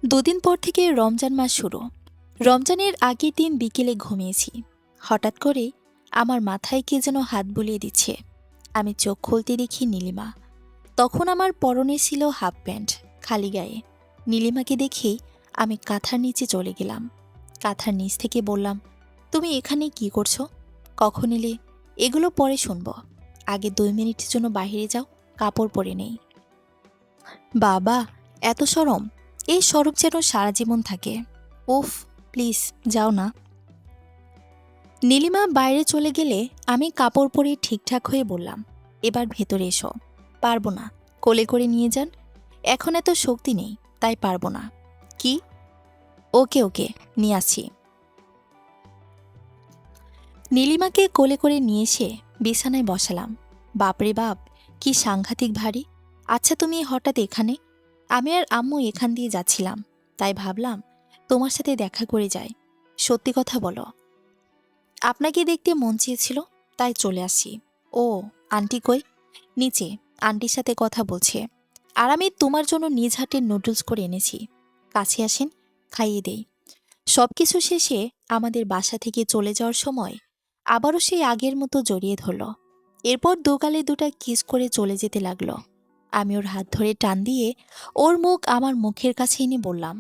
2 দিন পর থেকে রমজান মাস শুরু। রমজানের আগের দিন বিকেলে ঘুমিয়েছি। হঠাৎ করে আমার মাথায় কে যেন হাত বুলিয়ে দিচ্ছে। আমি চোখ খুলতে দেখি নীলিমা। তখন আমার পরনে ছিল হাফ প্যান্ট, খালি গায়ে। নীলিমাকে দেখেই আমি কাঁথার নিচে চলে গেলাম। কাঁথার নিচ থেকে বললাম, তুমি এখানে কি করছো? কখন এলে? এগুলো পরে শুনবো। আগে 2 মিনিটের জন্য বাইরে যাও, কাপড় পরে নেই। বাবা, এত সরম! এই সরম যেন সারা জীবন থাকে। উফ, প্লিজ যাও না। নীলিমা বাইরে চলে গেলে আমি কাপড় পরে ঠিকঠাক হয়ে বললাম, এবার ভেতরে এসো। পারবো না, কোলে করে নিয়ে যান। এখন এত শক্তি নেই, তাই পারবো না। কি? ওকে ওকে, নিয়ে আসছি। নীলিমাকে কোলে করে নিয়ে এসে বিছানায় বসালাম। বাপরে বাপ, কি সাংঘাতিক ভারী! আচ্ছা, তুমি হঠাৎ এখানে? আমি আর আম্মু এখান দিয়ে যাচ্ছিলাম, তাই ভাবলাম তোমার সাথে দেখা করে যাই। সত্যি কথা বলো। আপনাকে দেখতে মন চেয়েছিল, তাই চলে আসি। ও, আন্টি কই? নিচে, আন্টির সাথে কথা বলছে। আর আমি তোমার জন্য নিজ হাতে নুডলস করে এনেছি। কাছে আসেন, খাইয়ে দেই। সবকিছু শেষে আমাদের বাসা থেকে চলে যাওয়ার সময় আবারও সেই আগের মতো জড়িয়ে ধরল। এরপর দোকালে দুটা কিস করে চলে যেতে লাগলো। আমি ওর হাত ধরে টান দিয়ে ওর মুখ আমার মুখের কাছে এনে বললাম,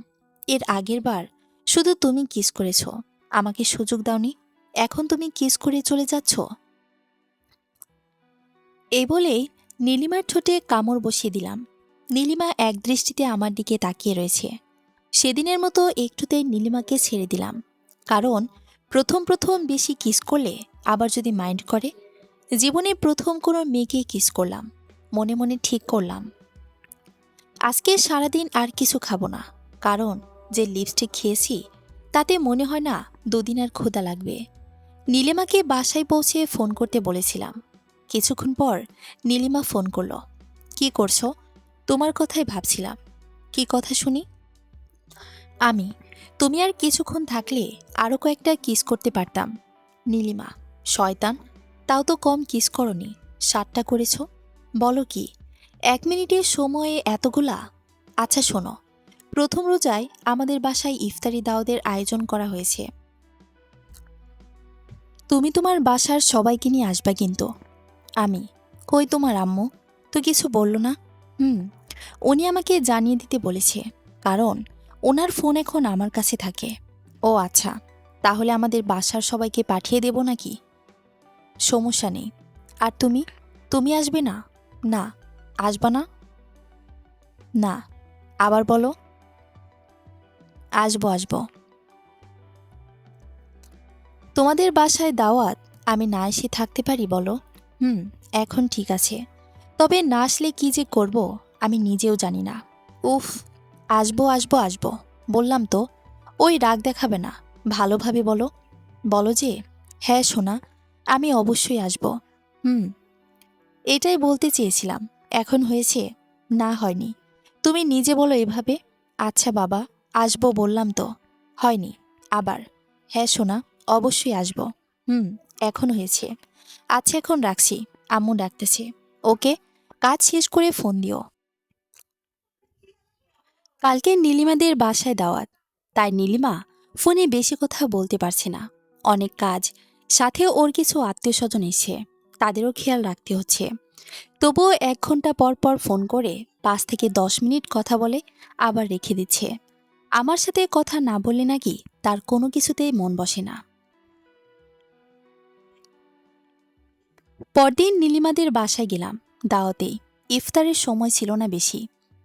এর আগের বার শুধু তুমি কিস করেছ, আমাকে সুযোগ দাওনি। এখন তুমি কিস করে চলে যাচ্ছ। এই বলেই নীলিমার ঠোঁটে কামড় বসিয়ে দিলাম। নীলিমা এক দৃষ্টিতে আমার দিকে তাকিয়ে রয়েছে। সেদিনের মতো একটুতেই নীলিমাকে ছেড়ে দিলাম, কারণ প্রথম প্রথম বেশি কিস করলে আবার যদি মাইন্ড করে। জীবনে প্রথম কোনো মেয়েকে কিস করলাম, মনে মনে ঠিক করলাম আজকে সারাদিন আর কিছু খাবো না, কারণ যে লিপস্টিক খেয়েছি তাতে মনে হয় না 2 দিন আর ক্ষুধা লাগবে। নীলিমাকে বাসায় পৌঁছে ফোন করতে বলেছিলাম। কিছুক্ষণ পর নীলিমা ফোন করলো। কি করছো? তোমার কথাই ভাবছিলাম। কি কথা শুনি? আমি, তুমি আর কিছুক্ষণ থাকলে আরও কয়েকটা কিস করতে পারতাম। নীলিমা, শয়তান, তাও তো কম কিস করনি, 7টা করেছ। বলো কি, 1 মিনিটের সময়ে এতগুলা? আচ্ছা শোনো, প্রথম রোজায় আমাদের বাসায় ইফতারি দাওয়াতের আয়োজন করা হয়েছে। তুমি তোমার বাসার সবাইকে নিয়ে আসবা কিন্তু। আমি, কই তোমার আম্মু? তো কিছু বলল না? হুম, উনি আমাকে জানিয়ে দিতে বলেছে, কারণ ওনার ফোন এখন আমার কাছে থাকে। ও আচ্ছা, তাহলে আমাদের বাসার সবাইকে পাঠিয়ে দেব নাকি? সমস্যা নেই। আর তুমি, তুমি আসবে না? না। আসবা না? না। আবার বলো। আসবো আসবো। তোমাদের বাসায় দাওয়াত, আমি না এসে থাকতে পারি বলো? হুম, এখন ঠিক আছে। তবে না আসলে কি যে করব আমি নিজেও জানি না। উফ, আসবো আসবো আসবো, বললাম তো। ওই রাগ দেখাবে না, ভালোভাবে বলো। বলো যে হ্যাঁ সোনা, আমি অবশ্যই আসবো। হুম, এটাই বলতে চেয়েছিলাম। এখন হয়েছে? না, হয়নি। তুমি নিজে বলো এভাবে। আচ্ছা বাবা, আসবো বললাম তো। হয়নি। আবার হ্যাঁ সোনা, অবশ্যই আসবো। হুম, এখন হয়েছে। আচ্ছা এখন রাখছি, আম্মু ডাকতেছে। ওকে, কাজ শেষ করে ফোন দিও। কালকে নীলিমাদের বাসায় দাওয়াত, তাই নীলিমা ফোনে বেশি কথা বলতে পারছে না। অনেক কাজ, সাথে ওর কিছু আত্মীয় স্বজন এসে, তাদেরও খেয়াল রাখতে হচ্ছে। তবুও 1 ঘন্টা পর পর ফোন করে 5 থেকে 10 মিনিট কথা বলে, আবার রেখে দিচ্ছে। আমার সাথে কথা না বললে নাকি তার কোনো কিছুতেই মন বসে না। পরদিন নীলিমাদের বাসায় গেলাম দাওয়াতে। ইফতারের সময় ছিল না বেশি,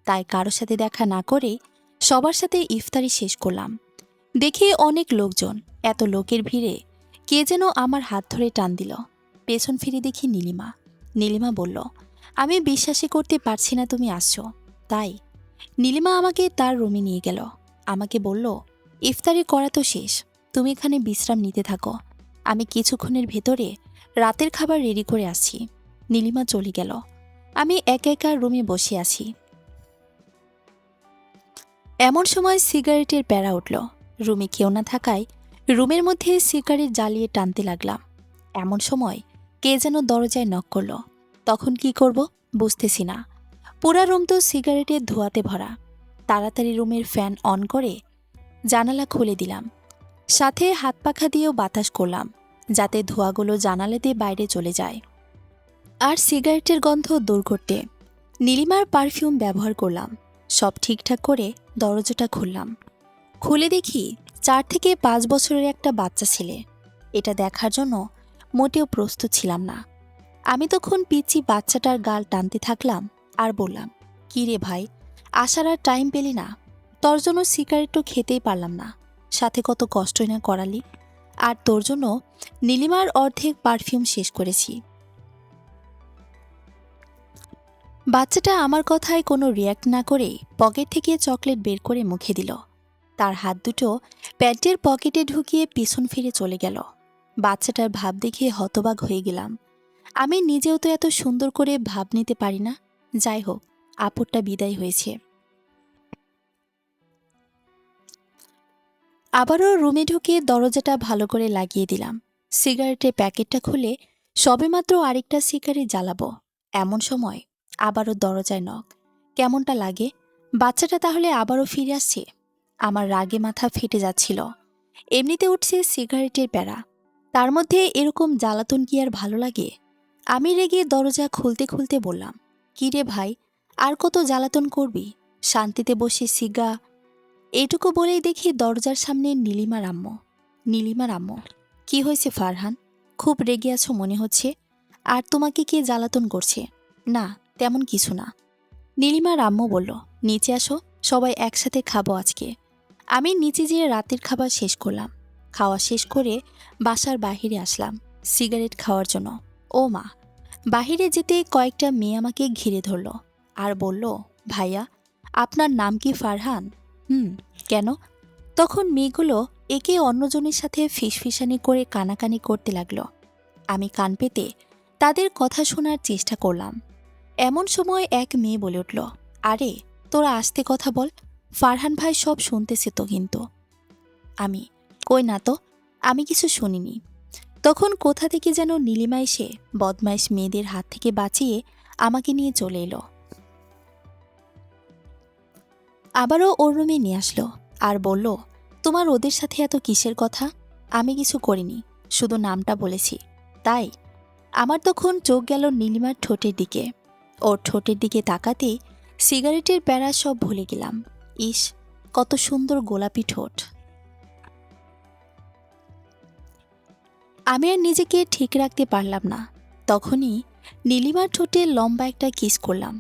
তাই কারোর সাথে দেখা না করে সবার সাথে ইফতারি শেষ করলাম। দেখে অনেক লোকজন, এত লোকের ভিড়ে কে যেন আমার হাত ধরে টান দিল। পেছন ফিরে দেখি নীলিমা। নীলিমা বলল, আমি বিশ্বাসই করতে পারছি না তুমি আসছো। তাই নীলিমা আমাকে তার রুমে নিয়ে গেল। আমাকে বলল, ইফতারি করা তো শেষ, তুমি এখানে বিশ্রাম নিতে থাকো। আমি কিছুক্ষণের ভেতরে রাতের খাবার রেডি করে আসছি। নীলিমা চলে গেল। আমি একা একা রুমে বসে আছি। এমন সময় সিগারেটের প্যারা উঠল। রুমে কেউ না থাকায় রুমের মধ্যে সিগারেট জ্বালিয়ে টানতে লাগলাম। এমন সময় কে যেন দরজায় নক করল। তখন কি করব বুঝতেছি না। পুরা রুম তো সিগারেটের ধোঁয়াতে ভরা। তাড়াতাড়ি রুমের ফ্যান অন করে জানালা খুলে দিলাম। সাথে হাত পাখা দিয়েও বাতাস করলাম, যাতে ধোঁয়াগুলো জানালা দিয়ে বাইরে চলে যায়। আর সিগারেটের গন্ধ দূর করতে নীলিমার পারফিউম ব্যবহার করলাম। সব ঠিকঠাক করে দরজাটা খুললাম। খুলে দেখি 4 থেকে 5 বছরের একটা বাচ্চা ছেলে। এটা দেখার জন্য মোটেও প্রস্তুত ছিলাম না। আমি তখন পিচ্চি বাচ্চাটার গাল টানতে থাকলাম আর বললাম, কি রে ভাই, আসার আর টাইম পেলি না? তোর জন্য সিগারেটও খেতেই পারলাম না, সাথে কত কষ্টই না করালি। আর তোর জন্য নীলিমার অর্ধেক পারফিউম শেষ করেছি। বাচ্চাটা আমার কথায় কোনো রিয়্যাক্ট না করেই পকেট থেকে চকলেট বের করে মুখে দিল। তার হাত দুটো প্যান্টের পকেটে ঢুকিয়ে পিছন ফিরে চলে গেল। বাচ্চাটার ভাব দেখে হতবাক হয়ে গেলাম। আমি নিজেও তো এত সুন্দর করে ভাব নিতে পারি না। যাই হোক, আপুরটা বিদায় হয়েছে। আবারও রুমে ঢুকে দরজাটা ভালো করে লাগিয়ে দিলাম। সিগারেটের প্যাকেটটা খুলে সবেমাত্র আরেকটা সিগারেট জ্বালাবো, এমন সময় আবারও দরজায় নক। কেমনটা লাগে? বাচ্চাটা তাহলে আবারও ফিরে আসছে। আমার রাগে মাথা ফেটে যাচ্ছিল। এমনিতে উঠছে সিগারেটের প্যারা, তার মধ্যে এরকম জ্বালাতন কি আর ভালো লাগে? আমি রেগে দরজা খুলতে খুলতে বললাম, কি রে ভাই, আর কত জ্বালাতন করবি? শান্তিতে বসে সিগা। এইটুকু বলেই দেখি দরজার সামনে নীলিমার আম্মু। নীলিমার আম্মু, কি হয়েছে ফারহান? খুব রেগে আছো মনে হচ্ছে। আর তোমাকে কে জ্বালাতন করছে? না, তেমন কিছু না। নীলিমার আম্মু বলল, নিচে আসো, সবাই একসাথে খাবো আজকে। আমি নিচে যেয়ে রাতের খাবার শেষ করলাম। খাওয়া শেষ করে বাসার বাহিরে আসলাম সিগারেট খাওয়ার জন্য। ও মা! বাহিরে যেতে কয়েকটা মেয়ে আমাকে ঘিরে ধরল আর বলল, ভাইয়া, আপনার নাম কি ফারহান? হুম। কেন? তখন মেয়েগুলো একে অন্যজনের সাথে ফিসফিসানি করে কানাকানি করতে লাগলো। আমি কান পেতে তাদের কথা শোনার চেষ্টা করলাম। এমন সময় এক মেয়ে বলে উঠল, আরে তোরা আস্তে কথা বল, ফারহান ভাই সব শুনতেছে তো কিন্তু। আমি, কই না তো, আমি কিছু শুনিনি। তখন কোথা থেকে যেন নীলিমা এসে বদমাইশ মেয়েদের হাত থেকে বাঁচিয়ে আমাকে নিয়ে চলে এলো। আবারও ওর রুমে নিয়ে আসলো আর বলল, তোমার ওদের সাথে এত কিসের কথা? আমি কিছু করিনি, শুধু নামটা বলেছি। তাই আমার তখন চোখ গেল নীলিমার ঠোঁটের দিকে। ওর ঠোঁটের দিকে তাকাতেই সিগারেটের প্যারা সব ভুলে গেলাম। ইস, কত সুন্দর গোলাপি ঠোঁট। আমি আর নিজেকে ঠিক রাখতে পারলাম না। তখনই নীলিমার ঠোঁটে লম্বা একটা কিস করলাম।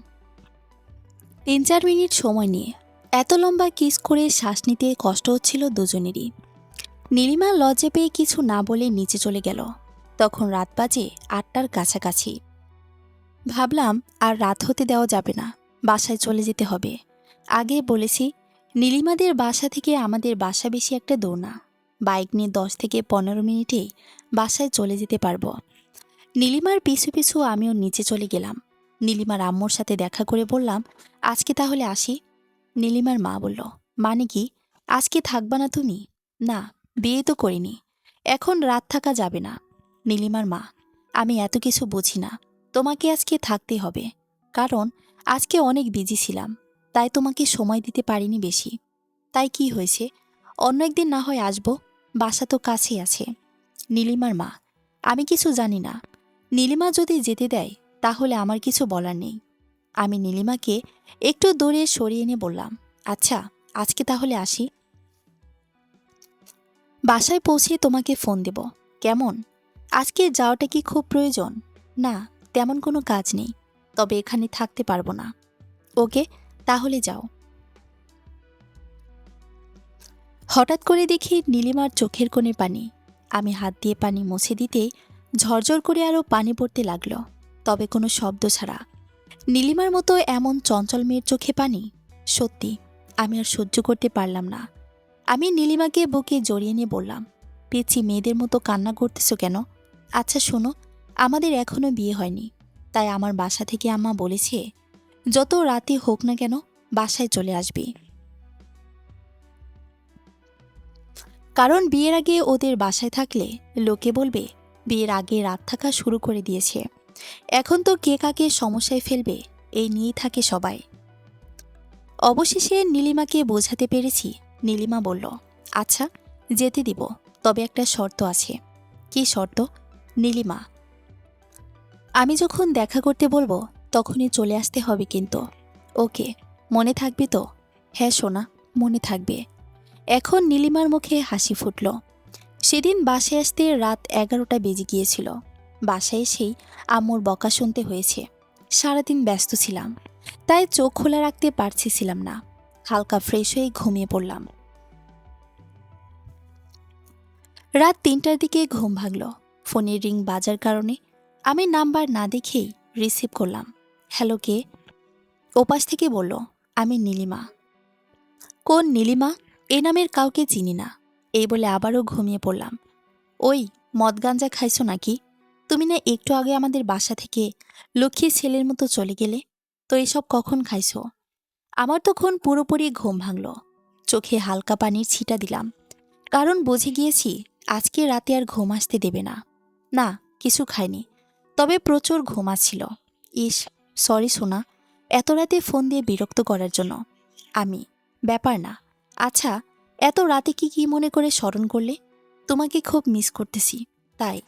3-4 মিনিট সময় নিয়ে। এত লম্বা কিস করে শ্বাস নিতে কষ্ট হচ্ছিল দুজনেরই। নীলিমা লজ্জা পেয়ে কিছু না বলে নিচে চলে গেল। তখন রাত বাজে 8টার কাছাকাছি। ভাবলাম আর রাত হতে দেওয়া যাবে না, বাসায় চলে যেতে হবে। আগে বলেছি, নীলিমাদের বাসা থেকে আমাদের বাসা বেশি একটা দূর না। বাইক নিয়ে 10 থেকে 15 মিনিটেই বাসায় চলে যেতে পারবো। নীলিমার পিছু পিছু আমিও নিচে চলে গেলাম। নীলিমার আম্মুর সাথে দেখা করে বললাম, আজকে তাহলে আসি? নীলিমার মা বলল, মানে কি, আজকে থাকবা না তুমি? না, বিয়ে তো করিনি, এখন রাত থাকা যাবে না। নীলিমার মা, আমি এত কিছু বুঝি না, তোমাকে আজকে থাকতে হবে। কারণ আজকে অনেক বিজি ছিলাম, তাই তোমাকে সময় দিতে পারিনি বেশি। তাই কি হয়েছে, অন্য একদিন না হয় আসবো, বাসা তো কাছেই আছে। নীলিমার মা, আমি কিছু জানি না। নীলিমা যদি যেতে দেয় তাহলে আমার কিছু বলার নেই। আমি নীলিমাকে একটু দূরে সরিয়ে এনে বললাম, আচ্ছা আজকে তাহলে আসি। বাসায় পৌঁছে তোমাকে ফোন দেব, কেমন? আজকে যাওয়াটা কি খুব প্রয়োজন? না, তেমন কোনো কাজ নেই, তবে এখানে থাকতে পারবো না। ওকে, তাহলে যাও। হঠাৎ করে দেখি নীলিমার চোখের কোণে পানি। আমি হাত দিয়ে পানি মুছে দিতেই ঝরঝর করে আরও পানি পড়তে লাগলো, তবে কোনো শব্দ ছাড়া। নীলিমার মতো এমন চঞ্চল মেয়ের চোখে পানি, সত্যি আমি আর সহ্য করতে পারলাম না। আমি নীলিমাকে বুকে জড়িয়ে নিয়ে বললাম, পিচ্ছি মেয়েদের মতো কান্না করতেছো কেন? আচ্ছা শোনো, আমাদের এখনো বিয়ে হয়নি, তাই আমার বাসা থেকে আম্মা বলেছে যত রাতে হোক না কেন বাসায় চলে আসবি। কারণ বিয়ের আগে ওদের বাসায় থাকলে লোকে বলবে বিয়ের আগে রাত থাকা শুরু করে দিয়েছে। এখন তো কে কাকে সমস্যায় ফেলবে এই নিয়েই থাকে সবাই। অবশেষে নীলিমাকে বোঝাতে পেরেছি। নীলিমা বলল, আচ্ছা যেতে দিব, তবে একটা শর্ত আছে। কি শর্ত? নীলিমা, আমি যখন দেখা করতে বলবো তখনই চলে আসতে হবে কিন্তু। ওকে, মনে থাকবে তো? হ্যাঁ সোনা, মনে থাকবে। এখন নীলিমার মুখে হাসি ফুটল। সেদিন বাসায় আসতে রাত 11টা বেজে গিয়েছিল। বাসায় এসেই আম্মুর বকা শুনতে হয়েছে। সারাদিন ব্যস্ত ছিলাম, তাই চোখ খোলা রাখতে পারছিলাম না। হালকা ফ্রেশ হয়ে ঘুমিয়ে পড়লাম। রাত 3টার দিকে ঘুম ভাঙল। ফোনের রিং বাজার কারণে আমি নাম্বার না দেখেই রিসিভ করলাম। হ্যালো, কে? ওপাশ থেকে বলল, আমি নীলিমা। কোন নীলিমা? এ নামের কাউকে চিনি না। এই বলে আবারও ঘুমিয়ে পড়লাম। ওই, মদ গাঞ্জা খাইছো নাকি? তুমি না একটু আগে আমাদের বাসা থেকে লক্ষ্মী ছেলের মতো চলে গেলে, তো এসব কখন খাইছো? আমার তখন পুরোপুরি ঘুম ভাঙল। চোখে হালকা পানির ছিটা দিলাম, কারণ বুঝে গিয়েছি আজকে রাতে আর ঘুম আসতে দেবে না। না, কিছু খাইনি, তবে প্রচুর ঘুম আসছিল। ইস, সরি সোনা, এত রাতে ফোন দিয়ে বিরক্ত করার জন্য। আমি, ব্যাপার না। আচ্ছা, এত রাতে কি মনে করে স্মরণ করলে? তোমাকে খুব মিস করতেছি, তাই।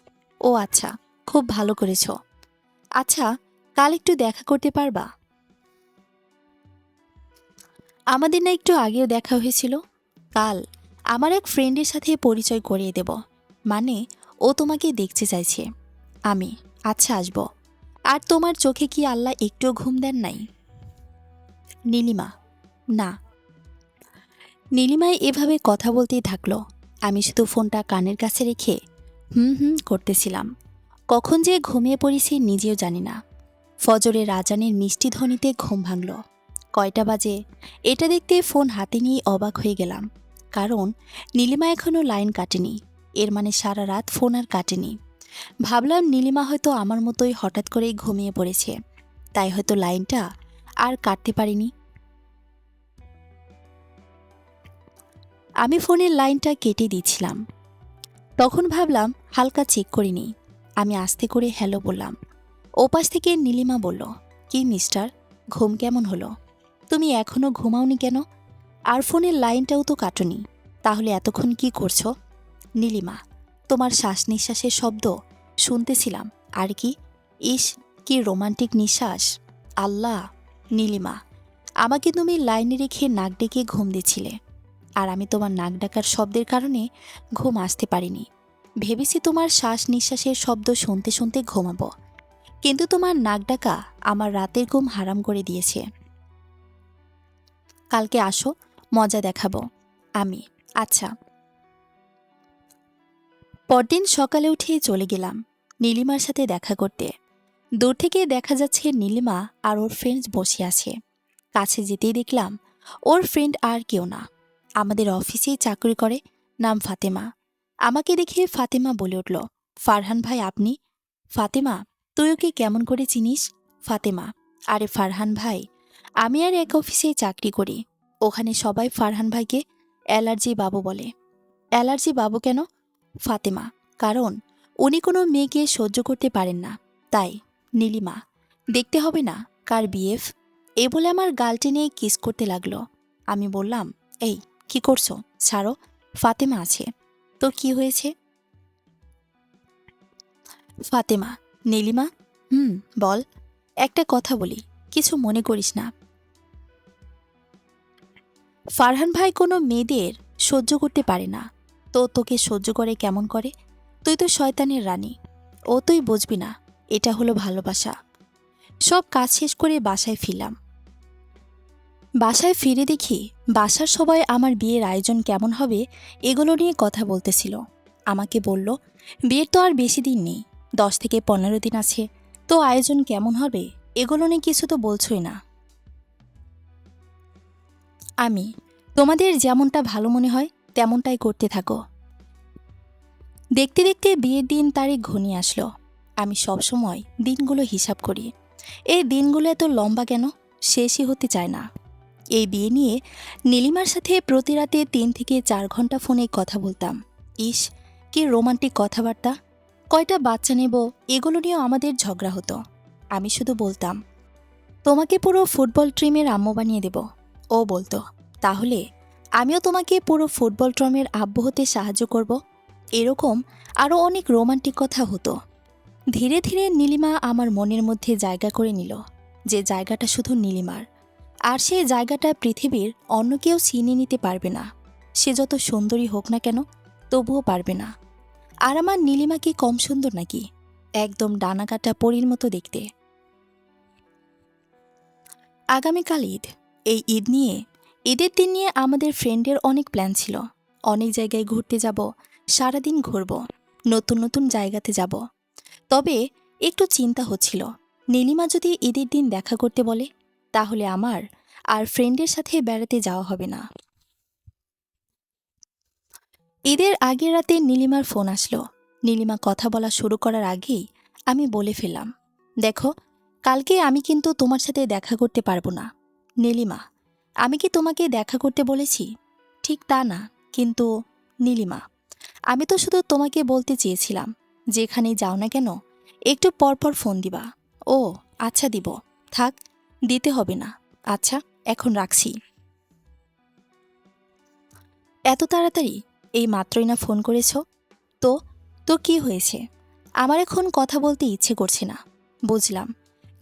ও আচ্ছা, খুব ভালো করেছ। আচ্ছা, কাল একটু দেখা করতে পারবা? আমাদের না একটু আগেও দেখা হয়েছিল। কাল আমার এক ফ্রেন্ডের সাথে পরিচয় করিয়ে দেব, মানে ও তোমাকে দেখতে চাইছে। আমি, আচ্ছা আসবো। আর তোমার চোখে কি আল্লাহ একটুও ঘুম দেন নাই? নীলিমা, না। নীলিমায় এভাবে কথা বলতেই থাকলো। আমি শুধু ফোনটা কানের কাছে রেখে হুম হুম করতেছিলাম। কখন যে ঘুমিয়ে পড়েছি নিজেও জানি না। ফজরের আজানের মিষ্টি ধ্বনিতে ঘুম ভাঙল। কয়টা বাজে এটা দেখতে ফোন হাতে নিয়ে অবাক হয়ে গেলাম, কারণ নীলিমা এখনও লাইন কাটেনি। এর মানে সারা রাত ফোন আর কাটেনি। ভাবলাম নীলিমা হয়তো আমার মতোই হঠাৎ করেই ঘুমিয়ে পড়েছে, তাই হয়তো লাইনটা আর কাটতে পারিনি। আমি ফোনের লাইনটা কেটে দিচ্ছিলাম, তখন ভাবলাম হালকা চেক করিনি। আমি আস্তে করে হ্যালো বললাম। ওপাশ থেকে নীলিমা বলল, কি মিস্টার, ঘুম কেমন হলো? তুমি এখনো ঘুমাওনি কেন? আর ফোনের লাইনটাও তো কাটুনি, তাহলে এতক্ষণ কি করছো? নীলিমা, তোমার শ্বাস নিঃশ্বাসের শব্দ শুনতেছিলাম। আর কি, ইস, কি রোমান্টিক নিঃশ্বাস! আল্লাহ! নীলিমা, আমাকে তুমি লাইনে রেখে নাক ডেকে ঘুম দিছিলে, আর আমি তোমার নাক ডাকার শব্দের কারণে ঘুম আসতে পারিনি। ভেবেছি তোমার শ্বাস নিঃশ্বাসের শব্দ শুনতে শুনতে ঘুমাবো, কিন্তু তোমার নাক ডাকা আমার রাতের ঘুম হারাম করে দিয়েছে। কালকে আসো, মজা দেখাবো। আমি, আচ্ছা। পরদিন সকালে উঠেই চলে গেলাম নীলিমার সাথে দেখা করতে। দূর থেকে দেখা যাচ্ছে নীলিমা আর ওর ফ্রেন্ডস বসে আছে। কাছে যেতেই দেখলাম ওর ফ্রেন্ড আর কেউ না, আমাদের অফিসেই চাকরি করে, নাম ফাতেমা। আমাকে দেখে ফাতেমা বলে উঠল, ফারহান ভাই আপনি? ফাতেমা, তুই ওকে কেমন করে চিনিস? ফাতেমা, আরে ফারহান ভাই, আমি আর এক অফিসেই চাকরি করি, ওখানে সবাই ফারহান ভাইকে অ্যালার্জি বাবু বলে। অ্যালার্জি বাবু কেন? ফাতেমা, কারণ উনি কোনো মেয়েকে সহ্য করতে পারেন না, তাই। নীলিমা, দেখতে হবে না কার বিএফ। এ বলে আমার গাল টেনে কিস করতে লাগলো। আমি বললাম, এই কি করছো, ছাড়ো, ফাতেমা আছে। তো কি হয়েছে? ফাতেমা, নীলিমা, বল, একটা কথা বলি, কিছু মনে করিস না। ফারহান ভাই কোনো মেয়েদের সহ্য করতে পারে না, তো তোকে সহ্য করে কেমন করে? তুই তো শয়তানের রানী, ও তুই বুঝবি না, এটা হলো ভালোবাসা। সব কাজ শেষ করে বাসায় ফিরলাম। বাসায় ফিরে দেখি বাসার সবাই আমার বিয়ের আয়োজন কেমন হবে এগুলো নিয়ে কথা বলতেছিল। আমাকে বলল, বিয়ের তো আর বেশি দিন নেই, 10 থেকে 15 দিন আছে, তো আয়োজন কেমন হবে এগুলো নিয়ে কিছু তো বলছই না। আমি, তোমাদের যেমনটা ভালো মনে হয় তেমনটাই করতে থাকো। দেখতে দেখতে বিয়ের দিন তারিখ ঘনিয়ে আসলো। আমি সবসময় দিনগুলো হিসাব করি, এই দিনগুলো এত লম্বা কেন, শেষই হতে চায় না। এই বিয়ে নিয়ে নীলিমার সাথে প্রতি রাতে 3 থেকে 4 ঘন্টা ফোনে কথা বলতাম। ইস, কি রোমান্টিক কথাবার্তা! কয়টা বাচ্চা নেব এগুলো নিয়েও আমাদের ঝগড়া হতো। আমি শুধু বলতাম, তোমাকে পুরো ফুটবল টিমের আম্মু বানিয়ে দেব। ও বলতো, তাহলে আমিও তোমাকে পুরো ফুটবল টিমের আব্বু হতে সাহায্য করব। এরকম আরও অনেক রোমান্টিক কথা হতো। ধীরে ধীরে নীলিমা আমার মনের মধ্যে জায়গা করে নিল, যে জায়গাটা শুধু নীলিমার। আর সেই জায়গাটা পৃথিবীর অন্য কেউ ছিনিয়ে নিতে পারবে না। সে যত সুন্দরী হোক না কেন, তবুও পারবে না। আর আমার নীলিমা কি কম সুন্দর নাকি? একদম ডানাকাটা পরীর মতো দেখতে। আগামীকাল ঈদ। এই ঈদের দিন নিয়ে আমাদের ফ্রেন্ডের অনেক প্ল্যান ছিল। অনেক জায়গায় ঘুরতে যাব, সারাদিন ঘুরব, নতুন নতুন জায়গাতে যাব। তবে একটু চিন্তা হচ্ছিল, নীলিমা যদি ঈদের দিন দেখা করতে বলে, তাহলে আমার আর ফ্রেন্ডের সাথে বেড়াতে যাওয়া হবে না। ঈদের আগের রাতে নীলিমার ফোন আসলো। নীলিমা কথা বলা শুরু করার আগেই আমি বলে ফেললাম, দেখো, কালকে আমি কিন্তু তোমার সাথে দেখা করতে পারবো না। নীলিমা, আমি কি তোমাকে দেখা করতে বলেছি? ঠিক তা না, কিন্তু নীলিমা, আমি তো শুধু তোমাকে বলতে চেয়েছিলাম, যেখানেই যাও না কেন একটু পরপর ফোন দিবা। ও আচ্ছা, দিব, থাক, দিতে হবে না। আচ্ছা, এখন রাখছি। এত তাড়াতাড়ি? এই মাত্রই না ফোন করেছ? তো তো কি হয়েছে? আমার এখন কথা বলতে ইচ্ছে করছে না। বুঝলাম,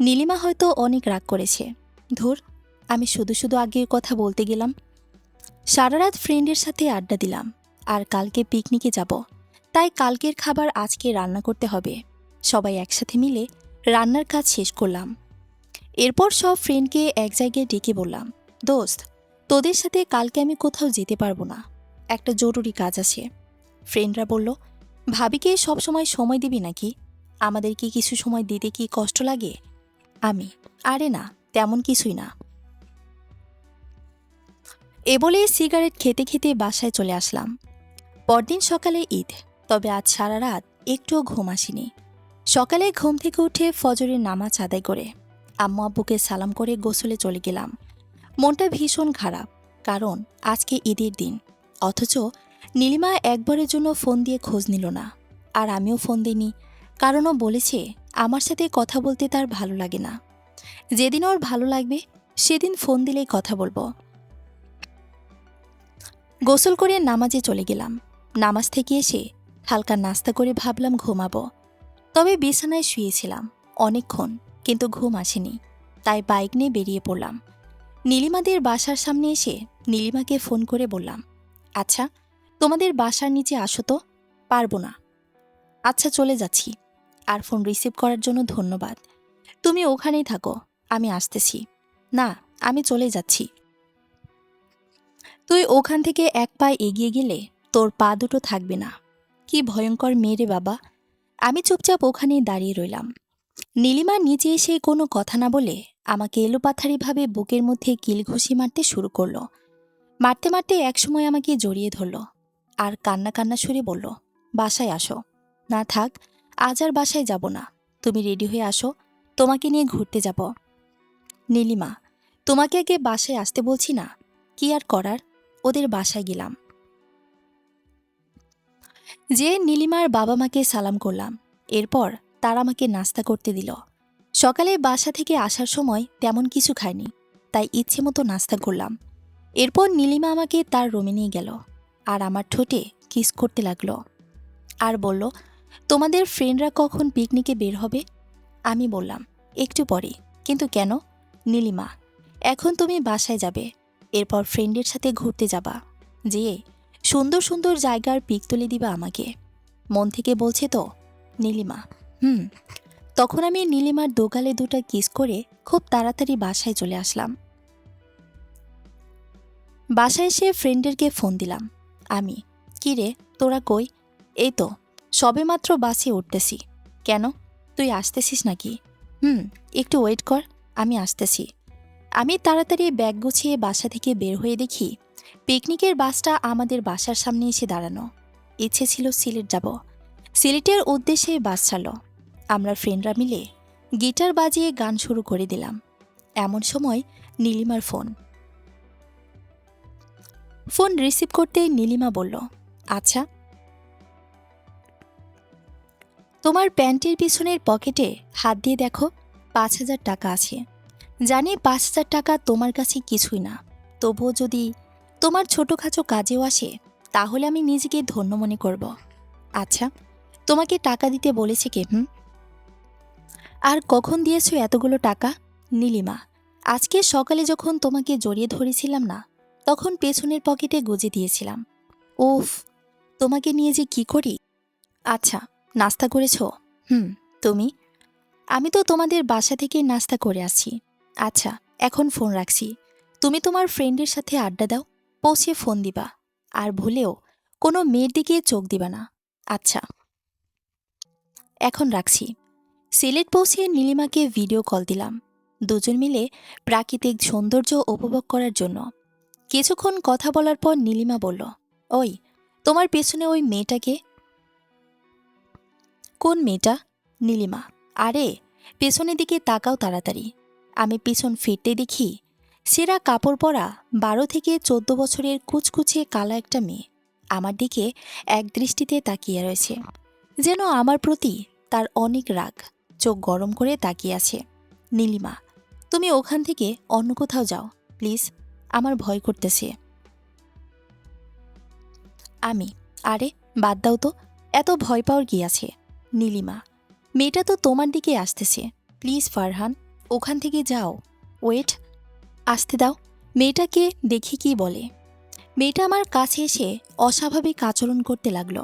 নীলিমা হয়তো অনেক রাগ করেছে। ধুর, আমি শুধু শুধু আগের কথা বলতে গেলাম। সারা রাত ফ্রেন্ডের সাথে আড্ডা দিলাম, আর কালকে পিকনিকে যাব, তাই কালকের খাবার আজকে রান্না করতে হবে। সবাই একসাথে মিলে রান্নার কাজ শেষ করলাম। এরপর সব ফ্রেন্ডকে এক জায়গায় ডেকে বললাম, দোস্ত, তোদের সাথে কালকে আমি কোথাও যেতে পারবো না, একটা জরুরি কাজ আছে। ফ্রেন্ডরা বলল, ভাবিকে সবসময় সময় দিবি নাকি? আমাদের কি কিছু সময় দিতে কি কষ্ট লাগে? আমি, আরে না, তেমন কিছুই না। এ বলে সিগারেট খেতে খেতে বাসায় চলে আসলাম। পরদিন সকালে ঈদ, তবে আজ সারা রাত একটুও ঘুম আসেনি। সকালে ঘুম থেকে উঠে ফজরের নামাজ আদায় করে আম্মু আব্বুকে সালাম করে গোসলে চলে গেলাম। মনটা ভীষণ খারাপ, কারণ আজকে ঈদের দিন, অথচ নীলিমা একবারের জন্য ফোন দিয়ে খোঁজ নিল না। আর আমিও ফোন দিইনি, কারণ ও বলেছে আমার সাথে কথা বলতে তার ভালো লাগে না। যেদিন ওর ভালো লাগবে সেদিন ফোন দিলেই কথা বলবো। গোসল করে নামাজে চলে গেলাম। নামাজ থেকে এসে হালকা নাস্তা করে ভাবলাম ঘুমাবো। তবে বিছানায় শুয়েছিলাম অনেকক্ষণ, কিন্তু ঘুম আসেনি। তাই বাইক নিয়ে বেরিয়ে পড়লাম। নীলিমাদের বাসার সামনে এসে নীলিমাকে ফোন করে বললাম, আচ্ছা তোমাদের বাসার নিচে আসো তো। পারবো না। আচ্ছা চলে যাচ্ছি। আর ফোন রিসিভ করার জন্য ধন্যবাদ। তুমি ওখানেই থাকো, আমি আসতেছি। না, আমি চলে যাচ্ছি। তুই ওখান থেকে এক পা এগিয়ে গেলে তোর পা দুটো থাকবে না। কি ভয়ঙ্কর মেয়ে রে বাবা। আমি চুপচাপ ওখানেই দাঁড়িয়ে রইলাম। নীলিমা নিচে এসে কোনো কথা না বলে আমাকে এলোপাথারিভাবে বুকের মধ্যে কিল ঘুষি মারতে শুরু করলো। মারতে মারতে একসময় আমাকে জড়িয়ে ধরল আর কান্না কান্না সুরে বলল, বাসায় আসো। না থাক, আজ আর বাসায় যাব না। তুমি রেডি হয়ে আসো, তোমাকে নিয়ে ঘুরতে যাব। নীলিমা, তোমাকে আগে বাসায় আসতে বলছি না? কি আর করার, ওদের বাসায় গেলাম। যে নীলিমার বাবা মাকে সালাম করলাম। এরপর তারা আমাকে নাস্তা করতে দিল। সকালে বাসা থেকে আসার সময় তেমন কিছু খাইনি, তাই ইচ্ছে মতো নাস্তা করলাম। এরপর নীলিমা আমাকে তার রুমে নিয়ে গেল আর আমার ঠোঁটে কিস করতে লাগলো আর বলল, তোমাদের ফ্রেন্ডরা কখন পিকনিকে বের হবে? আমি বললাম, একটু পরে। কিন্তু কেন? নীলিমা, এখন তুমি বাসায় যাবে, এরপর ফ্রেন্ডের সাথে ঘুরতে যাবা, যেয়ে সুন্দর সুন্দর জায়গার পিক তুলে দিবা আমাকে। মন থেকে বলছে তো? নীলিমা, হুম। তখন আমি নীলিমার দোগালে দুটা কিস করে খুব তাড়াতাড়ি বাসায় চলে আসলাম। বাসায় এসে ফ্রেন্ডেরকে ফোন দিলাম আমি। কি রে, তোরা কই? এই তো সবেমাত্র বাসে উঠতেছি। কেন, তুই আসতেছিস নাকি? হুম, একটু ওয়েট কর, আমি আসতেছি। আমি তাড়াতাড়ি ব্যাগ গুছিয়ে বাসা থেকে বের হয়ে দেখি পিকনিকের বাসটা আমাদের বাসার সামনে এসে দাঁড়ানো। ইচ্ছে ছিল সিলেট যাব। সিলেটের উদ্দেশ্যে বাস ছাড়ল। আমরা ফ্রেন্ডরা মিলে গিটার বাজিয়ে গান শুরু করে দিলাম। এমন সময় নীলিমার ফোন। ফোন রিসিভ করতে নীলিমা বলল, আচ্ছা। তোমার প্যান্টের পিছনের পকেটে হাত দিয়ে দেখো, 5,000 টাকা আছে। জানি 5,000 টাকা তোমার কাছে কিছুই না, তবুও যদি তোমার ছোটোখাটো কাজেও আসে তাহলে আমি নিজেকে ধন্য মনে করব। আচ্ছা, তোমাকে টাকা দিতে বলেছে কে? আর কখন দিয়েছো এতগুলো টাকা? নীলিমা, আজকে সকালে যখন তোমাকে জড়িয়ে ধরেছিলাম না, তখন পেছনের পকেটে গুজে দিয়েছিলাম। উফ, তোমাকে নিয়ে যে কি করি। আচ্ছা, নাস্তা করেছো? তুমি? আমি তো তোমাদের বাসা থেকে নাস্তা করে আসছি। আচ্ছা, এখন ফোন রাখছি। তুমি তোমার ফ্রেন্ডের সাথে আড্ডা দাও, পৌঁছে ফোন দিবা। আর ভুলেও কোনো মেয়ের দিকে চোখ দিবা না। আচ্ছা, এখন রাখছি। সিলেট পৌঁছে নীলিমাকে ভিডিও কল দিলাম, দুজন মিলে প্রাকৃতিক সৌন্দর্য উপভোগ করার জন্য। কিছুক্ষণ কথা বলার পর নীলিমা বলল, ওই তোমার পেছনে ওই মেয়েটাকে? কোন মেয়েটা? নীলিমা, আরে পেছনের দিকে তাকাও তাড়াতাড়ি। আমি পিছন ফিরতে দেখি সেরা কাপড় পরা 12 থেকে 14 বছরের কুচকুচে কালো একটা মেয়ে আমার দিকে এক দৃষ্টিতে তাকিয়ে রয়েছে, যেন আমার প্রতি তার অনেক রাগ। চোখ গরম করে তাকিয়ে আছে। নীলিমা, তুমি ওখান থেকে অন্য কোথাও যাও প্লিজ, আমার ভয় করতেছে। আমি, আরে বাদ দাও তো, এত ভয় পাওয়ার কি আছে? নীলিমা, মেয়েটা তো তোমার দিকে আসতেছে, প্লিজ ফারহান, ওখান থেকে যাও। ওয়েট, আসতে দাও, মেয়েটাকে দেখি কি বলে। মেয়েটা আমার কাছে এসে অস্বাভাবিক আচরণ করতে লাগলো,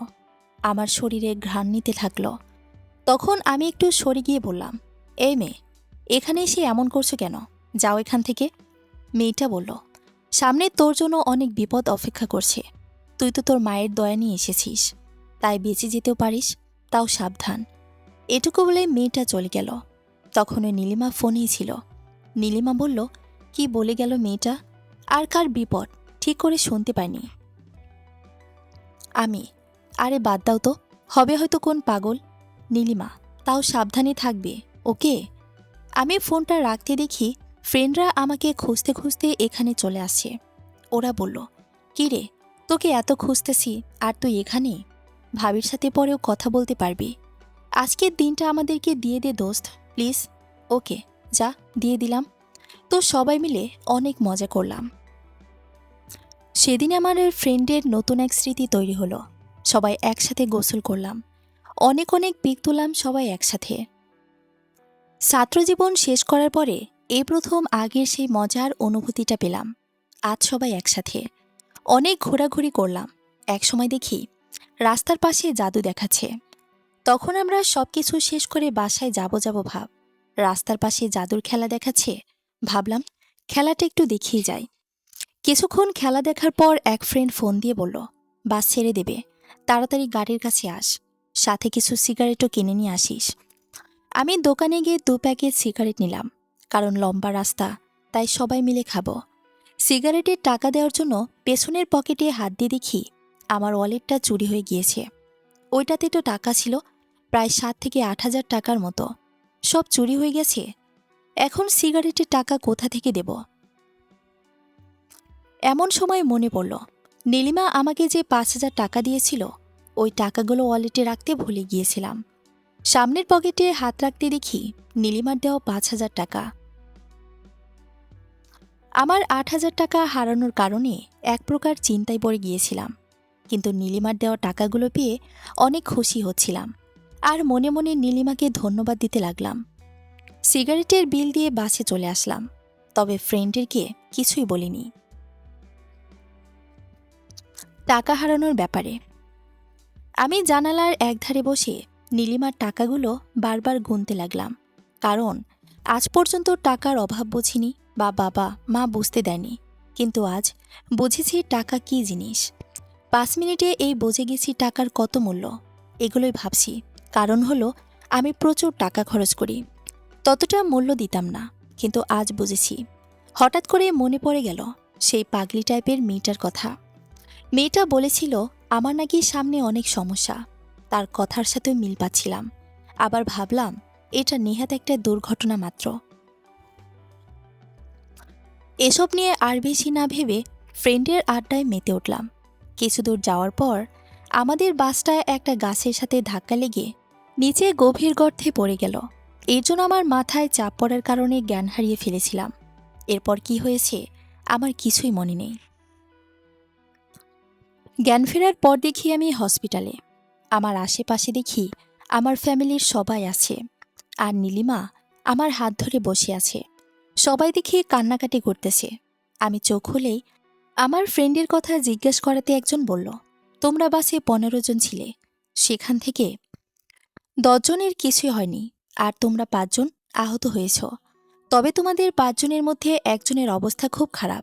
আমার শরীরে ঘ্রাণ নিতে থাকলো। তখন আমি একটু সরে গিয়ে বললাম, এই মেয়ে, এখানে এসে এমন করছো কেন? যাও এখান থেকে। মেয়েটা বলল, সামনে তোর জন্য অনেক বিপদ অপেক্ষা করছে। তুই তো তোর মায়ের দয়া নিয়ে এসেছিস, তাই বেঁচে যেতেও পারিস, তাও সাবধান। এটুকু বলে মেয়েটা চলে গেল। তখনও নীলিমা ফোনেই ছিল। নীলিমা বলল, কি বলে গেল মেয়েটা? আর কার বিপদ ঠিক করে শুনতে পাইনি আমি। আরে বাদ দাও তো, হবে হয়তো কোন পাগল। নীলিমা, তাও সাবধানে থাকবে, ওকে? আমি ফোনটা রাখতে দেখি ফ্রেন্ডরা আমাকে খুঁজতে খুঁজতে এখানে চলে আসছে। ওরা বলল, কি রে, তোকে এত খুঁজতেছি আর তুই এখানে? ভাবির সাথে পরেও কথা বলতে পারবি। আজকের দিনটা আমাদেরকে দিয়ে দে দোস্ত, প্লিজ। ওকে, যা, দিয়ে দিলাম। তো সবাই মিলে অনেক মজা করলাম। সেদিন আমার ফ্রেন্ডের নতুন এক স্মৃতি তৈরি হলো। সবাই একসাথে গোসল করলাম, অনেক অনেক পিক তুললাম সবাই একসাথে। ছাত্রজীবন শেষ করার পরে এই প্রথম আগের সেই মজার অনুভূতিটা পেলাম। আজ সবাই একসাথে অনেক ঘোরাঘুরি করলাম। একসময় দেখি রাস্তার পাশে জাদু দেখাচ্ছে। তখন আমরা সবকিছু শেষ করে বাসায় যাব ভাব, রাস্তার পাশে জাদুর খেলা দেখাচ্ছে। ভাবলাম খেলাটা একটু দেখিয়ে যাই। কিছুক্ষণ খেলা দেখার পর এক ফ্রেন্ড ফোন দিয়ে বলল, বাস ছেড়ে দেবে, তাড়াতাড়ি গাড়ির কাছে আস, সাথে কিছু সিগারেটও কিনে নিয়ে আসিস। আমি দোকানে গিয়ে 2 প্যাকেট সিগারেট নিলাম, কারণ লম্বা রাস্তা, তাই সবাই মিলে খাবো। সিগারেটের টাকা দেওয়ার জন্য পেছনের পকেটে হাত দিয়ে দেখি আমার ওয়ালেটটা চুরি হয়ে গিয়েছে। ওইটাতে তো টাকা ছিল প্রায় 7 থেকে 8 হাজার টাকার মতো, সব চুরি হয়ে গেছে। এখন সিগারেটের টাকা কোথা থেকে দেব? এমন সময় মনে পড়ল নীলিমা আমাকে যে 5,000 টাকা দিয়েছিল, ওই টাকাগুলো ওয়ালেটে রাখতে ভুলে গিয়েছিলাম। সামনের পকেটে হাত রাখতে দেখি নীলিমার দেওয়া 5,000 টাকা। আমার 8,000 টাকা হারানোর কারণে এক প্রকার চিন্তায় পড়ে গিয়েছিলাম, কিন্তু নীলিমার দেওয়া টাকাগুলো পেয়ে অনেক খুশি হচ্ছিলাম। আর মনে মনে নীলিমাকে ধন্যবাদ দিতে লাগলাম। সিগারেটের বিল দিয়ে বাসে চলে আসলাম, তবে ফ্রেন্ডেরকে কিছুই বলিনি টাকা হারানোর ব্যাপারে। আমি জানালার একধারে বসে নীলিমার টাকাগুলো বারবার গুনতে লাগলাম, কারণ আজ পর্যন্ত টাকার অভাব বুঝিনি বা বাবা মা বুঝতে দেয়নি। কিন্তু আজ বুঝেছি টাকা কী জিনিস। 5 মিনিটে এই বুঝে গেছি টাকার কত মূল্য। এগুলোই ভাবছি, কারণ হলো আমি প্রচুর টাকা খরচ করি, ততটা মূল্য দিতাম না, কিন্তু আজ বুঝেছি। হঠাৎ করে মনে পড়ে গেল সেই পাগলি টাইপের মেয়েটার কথা। মেয়েটা বলেছিল আমার নাকি সামনে অনেক সমস্যা, তার কথার সাথে মিল পাচ্ছিলাম। আবার ভাবলাম এটা নেহাত একটা দুর্ঘটনা মাত্র। এসব নিয়ে আর বেশি না ভেবে ফ্রেন্ডের আড্ডায় মেতে উঠলাম। কিছু দূর যাওয়ার পর আমাদের বাসটায় একটা গাছের সাথে ধাক্কা লেগে নিচে গভীর গর্তে পড়ে গেল। এর জন্য আমার মাথায় চাপ পড়ার কারণে জ্ঞান হারিয়ে ফেলেছিলাম। এরপর কি হয়েছে আমার কিছুই মনে নেই। জ্ঞান ফেরার পর দেখি আমি হসপিটালে। আমার আশেপাশে দেখি আমার ফ্যামিলির সবাই আছে, আর নীলিমা আমার হাত ধরে বসে আছে। সবাই দেখি কান্নাকাটি করতেছে। আমি চোখ খুলেই আমার ফ্রেন্ডের কথা জিজ্ঞেস করাতে একজন বলল, তোমরা বাসে 15 জন ছিলে, সেখান থেকে 10 জনের কিছুই হয়নি, আর তোমরা 5 জন আহত হয়েছ। তবে তোমাদের 5 জনের মধ্যে একজনের অবস্থা খুব খারাপ,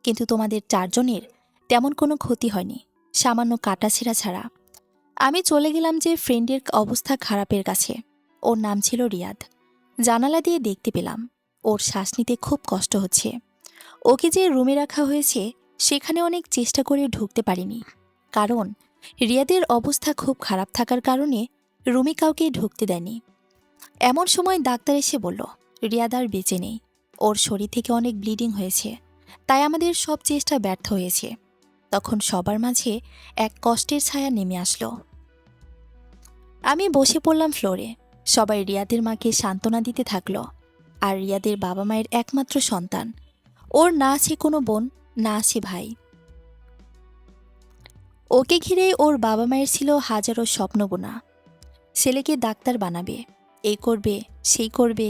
কিন্তু তোমাদের 4 জনের তেমন কোনো ক্ষতি হয়নি, সামান্য কাটাছেঁড়া ছাড়া। আমি চলে গেলাম যে ফ্রেন্ডের অবস্থা খারাপের কাছে। ওর নাম ছিল রিয়াদ। জানালা দিয়ে দেখতে পেলাম ওর শ্বাস নিতে খুব কষ্ট হচ্ছে। ওকে যে রুমে রাখা হয়েছে সেখানে অনেক চেষ্টা করে ঢুকতে পারিনি, কারণ রিয়াদের অবস্থা খুব খারাপ থাকার কারণে রুমে কাউকে ঢুকতে দেয়নি। এমন সময় ডাক্তার এসে বলল রিয়াদ আর বেঁচে নেই, ওর শরীর থেকে অনেক ব্লিডিং হয়েছে, তাই আমাদের সব চেষ্টা ব্যর্থ হয়েছে। তখন সবার মাঝে এক কষ্টের ছায়া নেমে আসলো। আমি বসে পড়লাম ফ্লোরে। সবাই রিয়াদের মাকে সান্ত্বনা দিতে থাকলো। আর রিয়াদের বাবা মায়ের একমাত্র সন্তান, ওর না আছে কোনো বোন, না আছে ভাই। ওকে ঘিরে ওর বাবা মায়ের ছিল হাজারো স্বপ্ন বোনা। ছেলেকে ডাক্তার বানাবে, এই করবে, সেই করবে।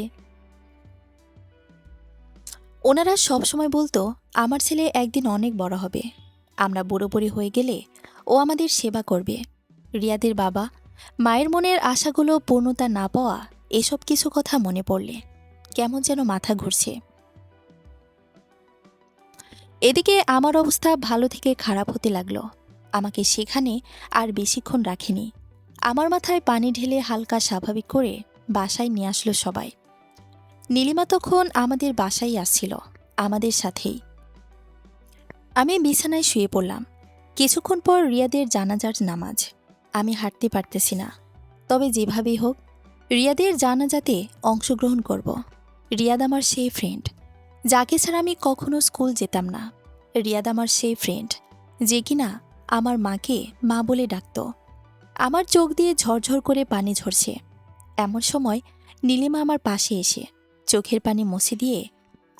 ওনারা সবসময় বলতো আমার ছেলে একদিন অনেক বড় হবে, আমরা বুড়ো বুড়ি হয়ে গেলে ও আমাদের সেবা করবে। রিয়াদের বাবা মায়ের মনের আশাগুলো পূর্ণতা না পাওয়া, এসব কিছু কথা মনে পড়লে কেমন যেন মাথা ঘুরছে। এদিকে আমার অবস্থা ভালো থেকে খারাপ হতে লাগলো। আমাকে সেখানে আর বেশিক্ষণ রাখেনি। আমার মাথায় পানি ঢেলে হালকা স্বাভাবিক করে বাসায় নিয়ে আসলো সবাই। নীলিমা তখন আমাদের বাসায় আসছিল, আমাদের সাথেই। আমি বিছানায় শুয়ে পড়লাম। কিছুক্ষণ পর রিয়াদের জানাজার নামাজ। আমি হাঁটতে পারতেছি না, তবে যেভাবেই হোক রিয়াদের জানাজাতে অংশগ্রহণ করব। রিয়াদ আমার সেই ফ্রেন্ড যাকে ছাড়া আমি কখনো স্কুল যেতাম না। রিয়াদ আমার সেই ফ্রেন্ড যে কিনা আমার মাকে মা বলে ডাকত। আমার চোখ দিয়ে ঝরঝর করে পানি ঝরছে। এমন সময় নীলিমা আমার পাশে এসে চোখের পানি মুছে দিয়ে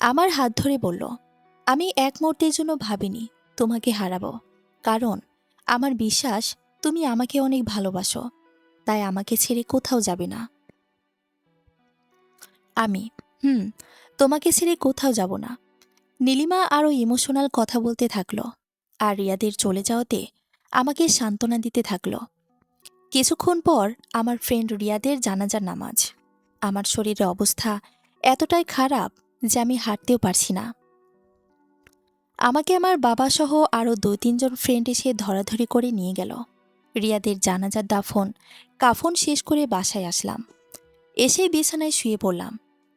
আমার হাত ধরে বলল, আমি এক মুহূর্তের জন্য ভাবিনি তোমাকে হারাবো, কারণ আমার বিশ্বাস তুমি আমাকে অনেক ভালোবাসো, তাই আমাকে ছেড়ে কোথাও যাবে না। আমি, হুম, তোমাকে ছেড়ে কোথাও যাব না। নীলিমা আরও ইমোশনাল কথা বলতে থাকলো, আর রিয়াদের চলে যাওয়াতে আমাকে সান্ত্বনা দিতে থাকলো। কিছুক্ষণ পর আমার ফ্রেন্ড রিয়াদের জানাজার নামাজ। আমার শরীরের অবস্থা এতটাই খারাপ যে আমি হাঁটতেও পারছি না। আমাকে আমার বাবা সহ আরও 2-3 জন ফ্রেন্ড এসে ধরাধরি করে নিয়ে গেল। রিয়াদের জানাজার কাফন শেষ করে বাসায় আসলাম। এসে বিছানায় শুয়ে পড়লাম,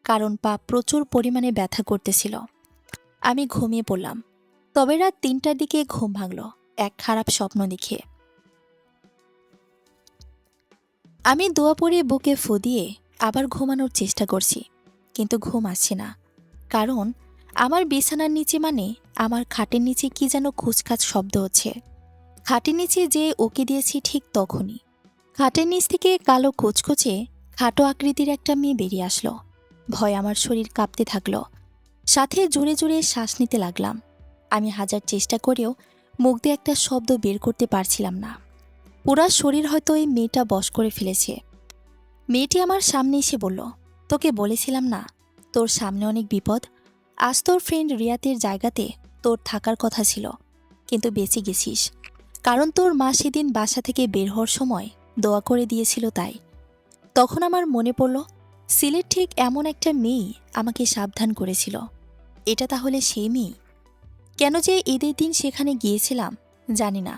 কারণ পা প্রচুর পরিমাণে ব্যথা করতেছিল। আমি ঘুমিয়ে পড়লাম। তবে রাত 3টার দিকে ঘুম ভাঙল এক খারাপ স্বপ্ন দেখে। আমি দোয়া পড়ে বুকে ফু দিয়ে আবার ঘুমানোর চেষ্টা করছি, কিন্তু ঘুম আসছে না। কারণ আমার বিছানার নিচে, মানে আমার খাটের নিচে কি যেন খুচখাচ শব্দ হচ্ছে। খাটের নিচে যে ওকে দিয়েছি ঠিক তখনই খাটের নিচ থেকে কালো কুচকুচে খাটো আকৃতির একটা মেয়ে বেরিয়ে আসলো। ভয় আমার শরীর কাঁপতে থাকলো, সাথে জোরে জোরে শ্বাস নিতে লাগলাম। আমি হাজার চেষ্টা করেও মুখ দিয়ে একটা শব্দ বের করতে পারছিলাম না। পুরা শরীর হয়তো এই মেয়েটা বশ করে ফেলেছে। মেয়েটি আমার সামনে এসে বলল, তোকে বলেছিলাম না তোর সামনে অনেক বিপদ। আজ তোর ফ্রেন্ড রিয়াতের জায়গাতে তোর থাকার কথা ছিল, কিন্তু বেঁচে গেছিস, কারণ তোর মা সেদিন বাসা থেকে বের হওয়ার সময় দোয়া করে দিয়েছিল। তাই তখন আমার মনে পড়ল, সিলেট ঠিক এমন একটা মেয়ে আমাকে সাবধান করেছিল। এটা তাহলে সেই মেয়ে? কেন যে ঈদের দিন সেখানে গিয়েছিলাম জানি না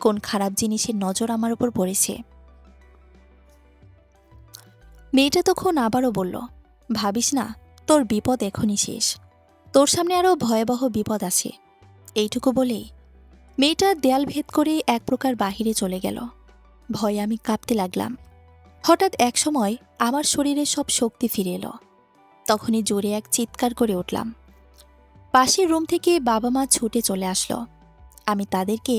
কোন খারাপ জিনিসের নজর আমার উপর পড়েছে। মেয়েটা তখন আবারও বলল, ভাবিস না, তোর বিপদ এখনই শেষ, তোর সামনে আরও ভয়াবহ বিপদ আছে। এইটুকু বলেই মেয়েটা দেয়াল ভেদ করে এক প্রকার বাহিরে চলে গেল। ভয়ে আমি কাঁপতে লাগলাম। হঠাৎ এক সময় আমার শরীরে সব শক্তি ফিরে এলো। তখনই জোরে এক চিৎকার করে উঠলাম। পাশের রুম থেকে বাবা মা ছুটে চলে আসলো। আমি তাদেরকে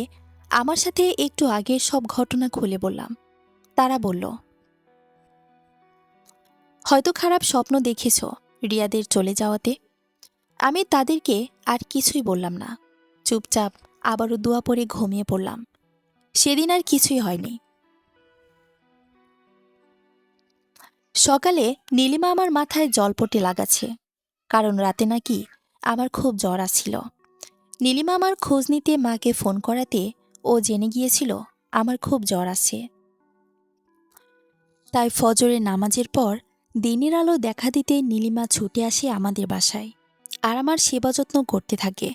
আমার সাথে একটু আগের সব ঘটনা খুলে বললাম। তারা বলল, হয়তো খারাপ স্বপ্ন দেখেছ রিয়াদের চলে যাওয়াতে। আমি তাদেরকে আর কিছুই বললাম না। চুপচাপ আবারও দোয়া পড়ে ঘুমিয়ে পড়লাম। সেদিন আর কিছুই হয়নি। সকালে নীলিমা আমার মাথায় জলপট্টি লাগাচ্ছে, কারণ রাতে নাকি আমার খুব জ্বর আসছিল। নীলিমা আমার খোঁজ নিতে মাকে ফোন করাতে ও জেনে গিয়েছিল আমার খুব জ্বর আসছে। তাই ফজরের নামাজের পর দিনের আলো দেখা দিতে নীলিমা ছুটে আসে আমাদের বাসায়, আর আমার সেবা যত্ন করতে থাকে।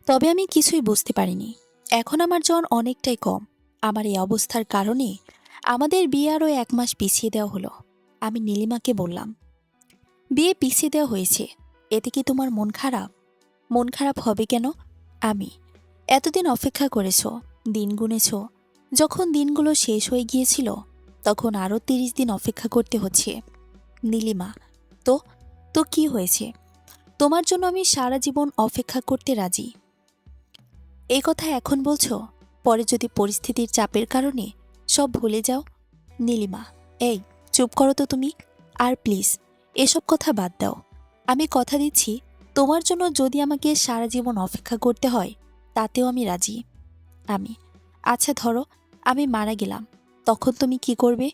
তবে আমি কিছুই বুঝতে পারিনি। এখন আমার জ্বর অনেকটাই কম। আমার এই অবস্থার কারণে আমাদের বিয়ে আরও 1 মাস পিছিয়ে দেওয়া হলো। আমি নীলিমাকে বললাম, বিয়ে পিছিয়ে দেওয়া হয়েছে, এতে কি তোমার মন খারাপ? মন খারাপ হবে কেন? আমি, এতদিন অপেক্ষা করেছ, দিন গুনেছ, যখন দিনগুলো শেষ হয়ে গিয়েছিল তখন আরও 30 দিন অপেক্ষা করতে হচ্ছে। নীলিমা, তো তো কি হয়েছে? তোমার জন্য আমি সারা জীবন অপেক্ষা করতে রাজি। এই কথা এখন বলছো, পরে যদি পরিস্থিতির চাপের কারণে সব ভুলে যাও। নীলিমা, এই চুপ করো তো তুমি। আর প্লিজ এসব কথা বাদ দাও। আমি কথা দিচ্ছি, তোমার জন্য যদি আমাকে সারা জীবন অপেক্ষা করতে হয় তাতেও আমি রাজি। আমি, আচ্ছা ধরো আমি মারা গেলাম, তখন তুমি কি করবে?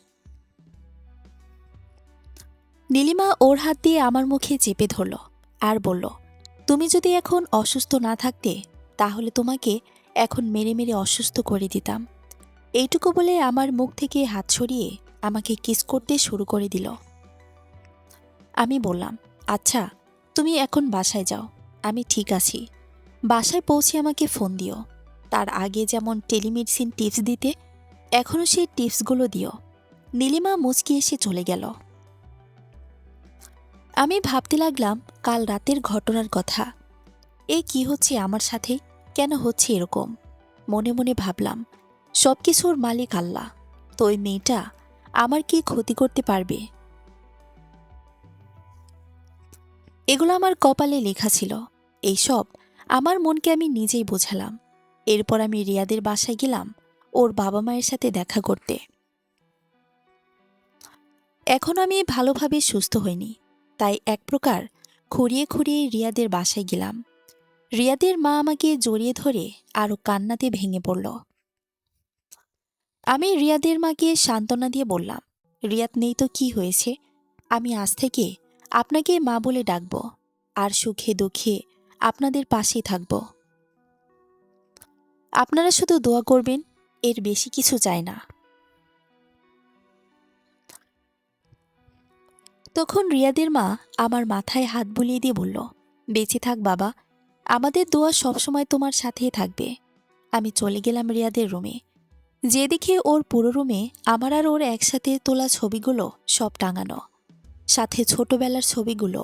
নীলিমা ওর হাত দিয়ে আমার মুখে চেপে ধরল আর বলল, তুমি যদি এখন অসুস্থ না থাকতে তাহলে তোমাকে এখন মেরে মেরে অসুস্থ করে দিতাম। এইটুকু বলে আমার মুখ থেকে হাত সরিয়ে আমাকে কিস করতে শুরু করে দিল। আমি বললাম, আচ্ছা তুমি এখন বাসায় যাও, আমি ঠিক আছি। বাসায় পৌঁছে আমাকে ফোন দিও। তার আগে যেমন টেলিমেডিসিন টিপস দিতে, এখনও সেই টিপসগুলো দিও। নীলিমা মুচকি এসে চলে গেল। আমি ভাবতে লাগলাম কাল রাতের ঘটনার কথা। এ কি হচ্ছে আমার সাথে? কেন হচ্ছে এরকম? মনে মনে ভাবলাম, সব কিছুর মালিক আল্লাহ, তো ওই মেয়েটা আমার কি ক্ষতি করতে পারবে? এগুলো আমার কপালে লেখা ছিল। এইসব আমার মনকে আমি নিজেই বোঝালাম। এরপর আমি রিয়াদের বাসায় গেলাম ওর বাবা মায়ের সাথে দেখা করতে। এখন আমি ভালোভাবে সুস্থ হইনি, তাই এক প্রকার খুঁড়িয়ে খুঁড়িয়ে রিয়াদের বাসায় গেলাম। রিয়াদের মা আমাকে জড়িয়ে ধরে আরো কান্নাতে ভেঙে পড়ল। আমি রিয়াদের মাকে সান্ত্বনা দিয়ে বললাম, রিয়াদ নেই তো কি হয়েছে, আমি আজ থেকে আপনাকে মা বলে ডাকব, আর সুখে দুঃখে আপনাদের পাশেই থাকব। আপনারা শুধু দোয়া করবেন, এর বেশি কিছু চাই না। তখন রিয়াদের মা আমার মাথায় হাত বুলিয়ে দিয়ে বলল, বেঁচে থাক বাবা, আমাদের দোয়া সবসময় তোমার সাথেই থাকবে। আমি চলে গেলাম রিয়াদের রুমে। যে দেখে ওর পুরো রুমে আমার আর ওর একসাথে তোলা ছবিগুলো সব টাঙানো, সাথে ছোটবেলার ছবিগুলো।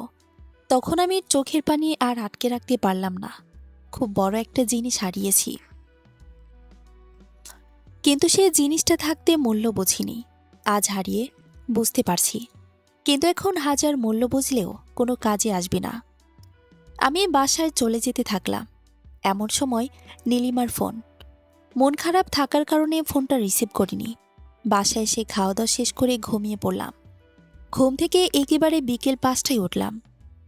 তখন আমি চোখের পানি আর আটকে রাখতে পারলাম না। খুব বড় একটা জিনিস হারিয়েছি, কিন্তু সে জিনিসটা থাকতে মূল্য বুঝিনি। আজ হারিয়ে বুঝতে পারছি, কিন্তু এখন হাজার মূল্য বুঝলেও কোনো কাজে আসবে না। আমি বাসায় চলে যেতে থাকলাম। এমন সময় নীলিমার ফোন। মন খারাপ থাকার কারণে ফোনটা রিসিভ করিনি। বাসায় এসে খাওয়া দাওয়া শেষ করে ঘুমিয়ে পড়লাম। ঘুম থেকে একেবারে বিকেল 5টায় উঠলাম।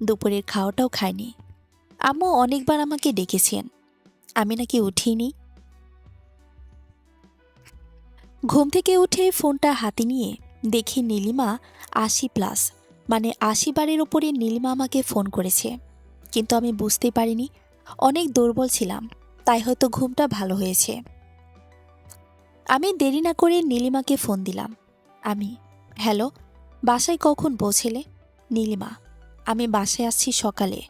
দুপুরের খাওয়াটাও খাইনি। আম্মু অনেকবার আমাকে ডেকেছেন, আমি নাকি উঠিনি। ঘুম থেকে উঠে ফোনটা হাতে নিয়ে দেখি নীলিমা 80+, মানে 80 বারের ওপরে নীলিমা আমাকে ফোন করেছে। কিন্তু আমি বুঝতে পারিনি, অনেক দুর্বল ছিলাম, তাই হয়তো ঘুমটা ভালো হয়েছে। আমি দেরি না করে নীলিমাকে ফোন দিলাম। আমি, হ্যালো, বাসায় কখন পৌঁছেলে? নীলিমা, আমি বাসায় আসছি সকালে,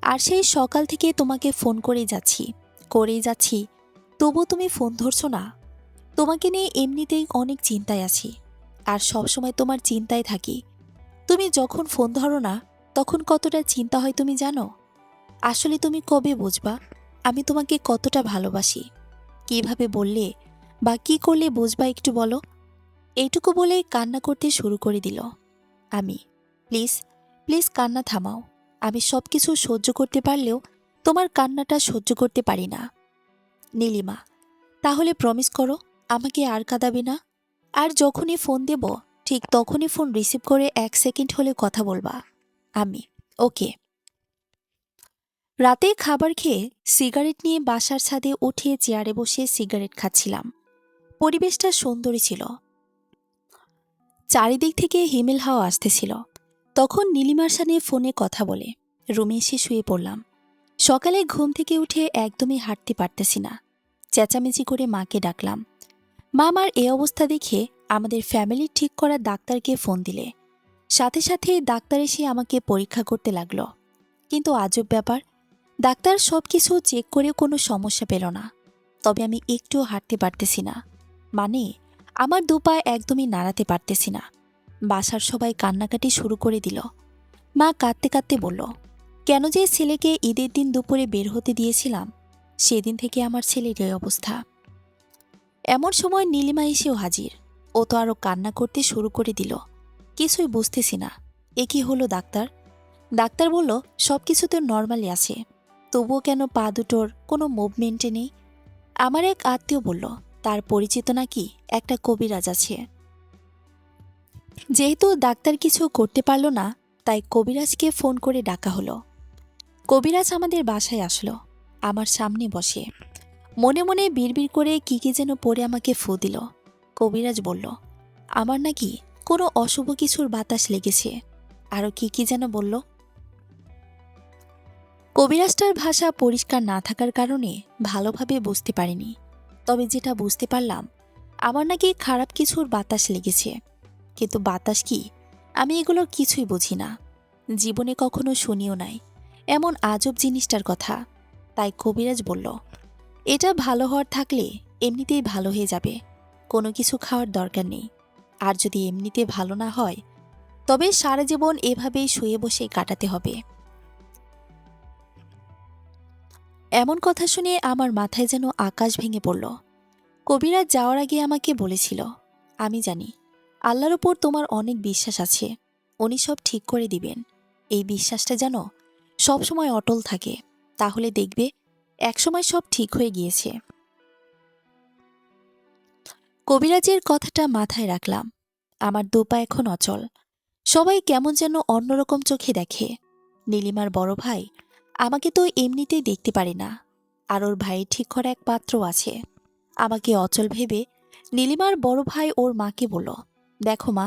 আর সেই সকাল থেকে তোমাকে ফোন করেই যাচ্ছি, তবু তুমি ফোন ধরছো না। তোমাকে নিয়ে এমনিতেই অনেক চিন্তায় আছি, আর সবসময় তোমার চিন্তায় থাকি। তুমি যখন ফোন ধরো না, তখন কতটা চিন্তা হয় তুমি জানো? আসলে তুমি কবে বুঝবা আমি তোমাকে কতটা ভালোবাসি? কিভাবে বললে বা কি করলে বুঝবা একটু বলো? এইটুকু বলে কান্না করতে শুরু করে দিল। আমি, প্লিজ প্লিজ কান্না থামাও। আমি সব কিছু সহ্য করতে পারলেও তোমার কান্নাটা সহ্য করতে পারি না। নীলিমা, তাহলে প্রমিস করো আমাকে আর কাঁদাবে না। আর যখনই ফোন দেব ঠিক তখনই ফোন রিসিভ করে 1 সেকেন্ড হলে কথা বলবা। আমি, ওকে। রাতে খাবার খেয়ে সিগারেট নিয়ে বাসার ছাদে উঠে চেয়ারে বসে সিগারেট খাচ্ছিলাম। পরিবেশটা সুন্দরী ছিল, চারিদিক থেকে হিমেল হাওয়া আসতেছিল। তখন নীলিমার সাথে ফোনে কথা বলে রুমে এসে শুয়ে পড়লাম। সকালে ঘুম থেকে উঠে একদমই হাঁটতে পারতেছি না। চেঁচামেচি করে মাকে ডাকলাম। মা আমার এই অবস্থা দেখে আমাদের ফ্যামিলির ঠিক করা ডাক্তারকে ফোন দিলে। সাথে সাথে ডাক্তার এসে আমাকে পরীক্ষা করতে লাগলো। কিন্তু আজব ব্যাপার, ডাক্তার সবকিছু চেক করেও কোনো সমস্যা পেল না। তবে আমি একটুও হাঁটতে পারতেছি না, মানে আমার দুপা একদমই নাড়াতে পারতেছি না। বাসার সবাই কান্নাকাটি শুরু করে দিল। মা কাঁদতে কাঁদতে বলল, কেন যে ছেলেকে ঈদের দিন দুপুরে বের হতে দিয়েছিলাম, সেদিন থেকে আমার ছেলের এই অবস্থা। এমন সময় নীলিমা এসেও হাজির। ও তো আরো কান্না করতে শুরু করে দিল। কিছুই বুঝতেছি না, এ কি হলো ডাক্তার? ডাক্তার বলল সবকিছু তো নর্মালি আছে, তবুও কেন পা দুটোর কোনো মুভমেন্টে নেই। আমার এক আত্মীয় বলল তার পরিচিত নাকি একটা কবিরাজ আছে। যেহেতু ডাক্তার কিছু করতে পারল না, তাই কবিরাজকে ফোন করে ডাকা হলো। কবিরাজ আমাদের বাসায় আসলো, আমার সামনে বসে মনে মনে বিড়বিড় করে কি যেন পড়ে আমাকে ফু দিল। কবিরাজ বলল আমার নাকি কোনো অশুভ কিছুর বাতাস লেগেছে, আরও কি যেন বলল। কবিরাজটার ভাষা পরিষ্কার না থাকার কারণে ভালোভাবে বুঝতে পারিনি। তবে যেটা বুঝতে পারলাম, আমার নাকি খারাপ কিছুর বাতাস লেগেছে। কিন্তু বাতাস কি, আমি এগুলোর কিছুই বুঝি না, জীবনে কখনো শুনিও নাই এমন আজব জিনিসটার কথা। তাই কবিরাজ বলল এটা ভালো হওয়ার থাকলে এমনিতেই ভালো হয়ে যাবে, কোনো কিছু খাওয়ার দরকার নেই। আর যদি এমনিতে ভালো না হয়, তবে সারা জীবন এভাবেই শুয়ে বসে কাটাতে হবে। এমন কথা শুনে আমার মাথায় যেন আকাশ ভেঙে পড়ল। কবিরাজ যাওয়ার আগে আমাকে বলেছিল, আমি জানি আল্লাহর উপর তোমার অনেক বিশ্বাস আছে, উনি সব ঠিক করে দিবেন। এই বিশ্বাসটা যেন সবসময় অটল থাকে, তাহলে দেখবে একসময় সব ঠিক হয়ে গিয়েছে। কবিরাজের কথাটা মাথায় রাখলাম। আমার দুপা এখন অচল। সবাই কেমন যেন অন্যরকম চোখে দেখে। নীলিমার বড় ভাই আমাকে তো এমনিতেই দেখতে পারে না, আর ওর ভাইয়ের ঠিক করা এক পাত্র আছে। আমাকে অচল ভেবে নীলিমার বড় ভাই ওর মাকে বলল, দেখো মা,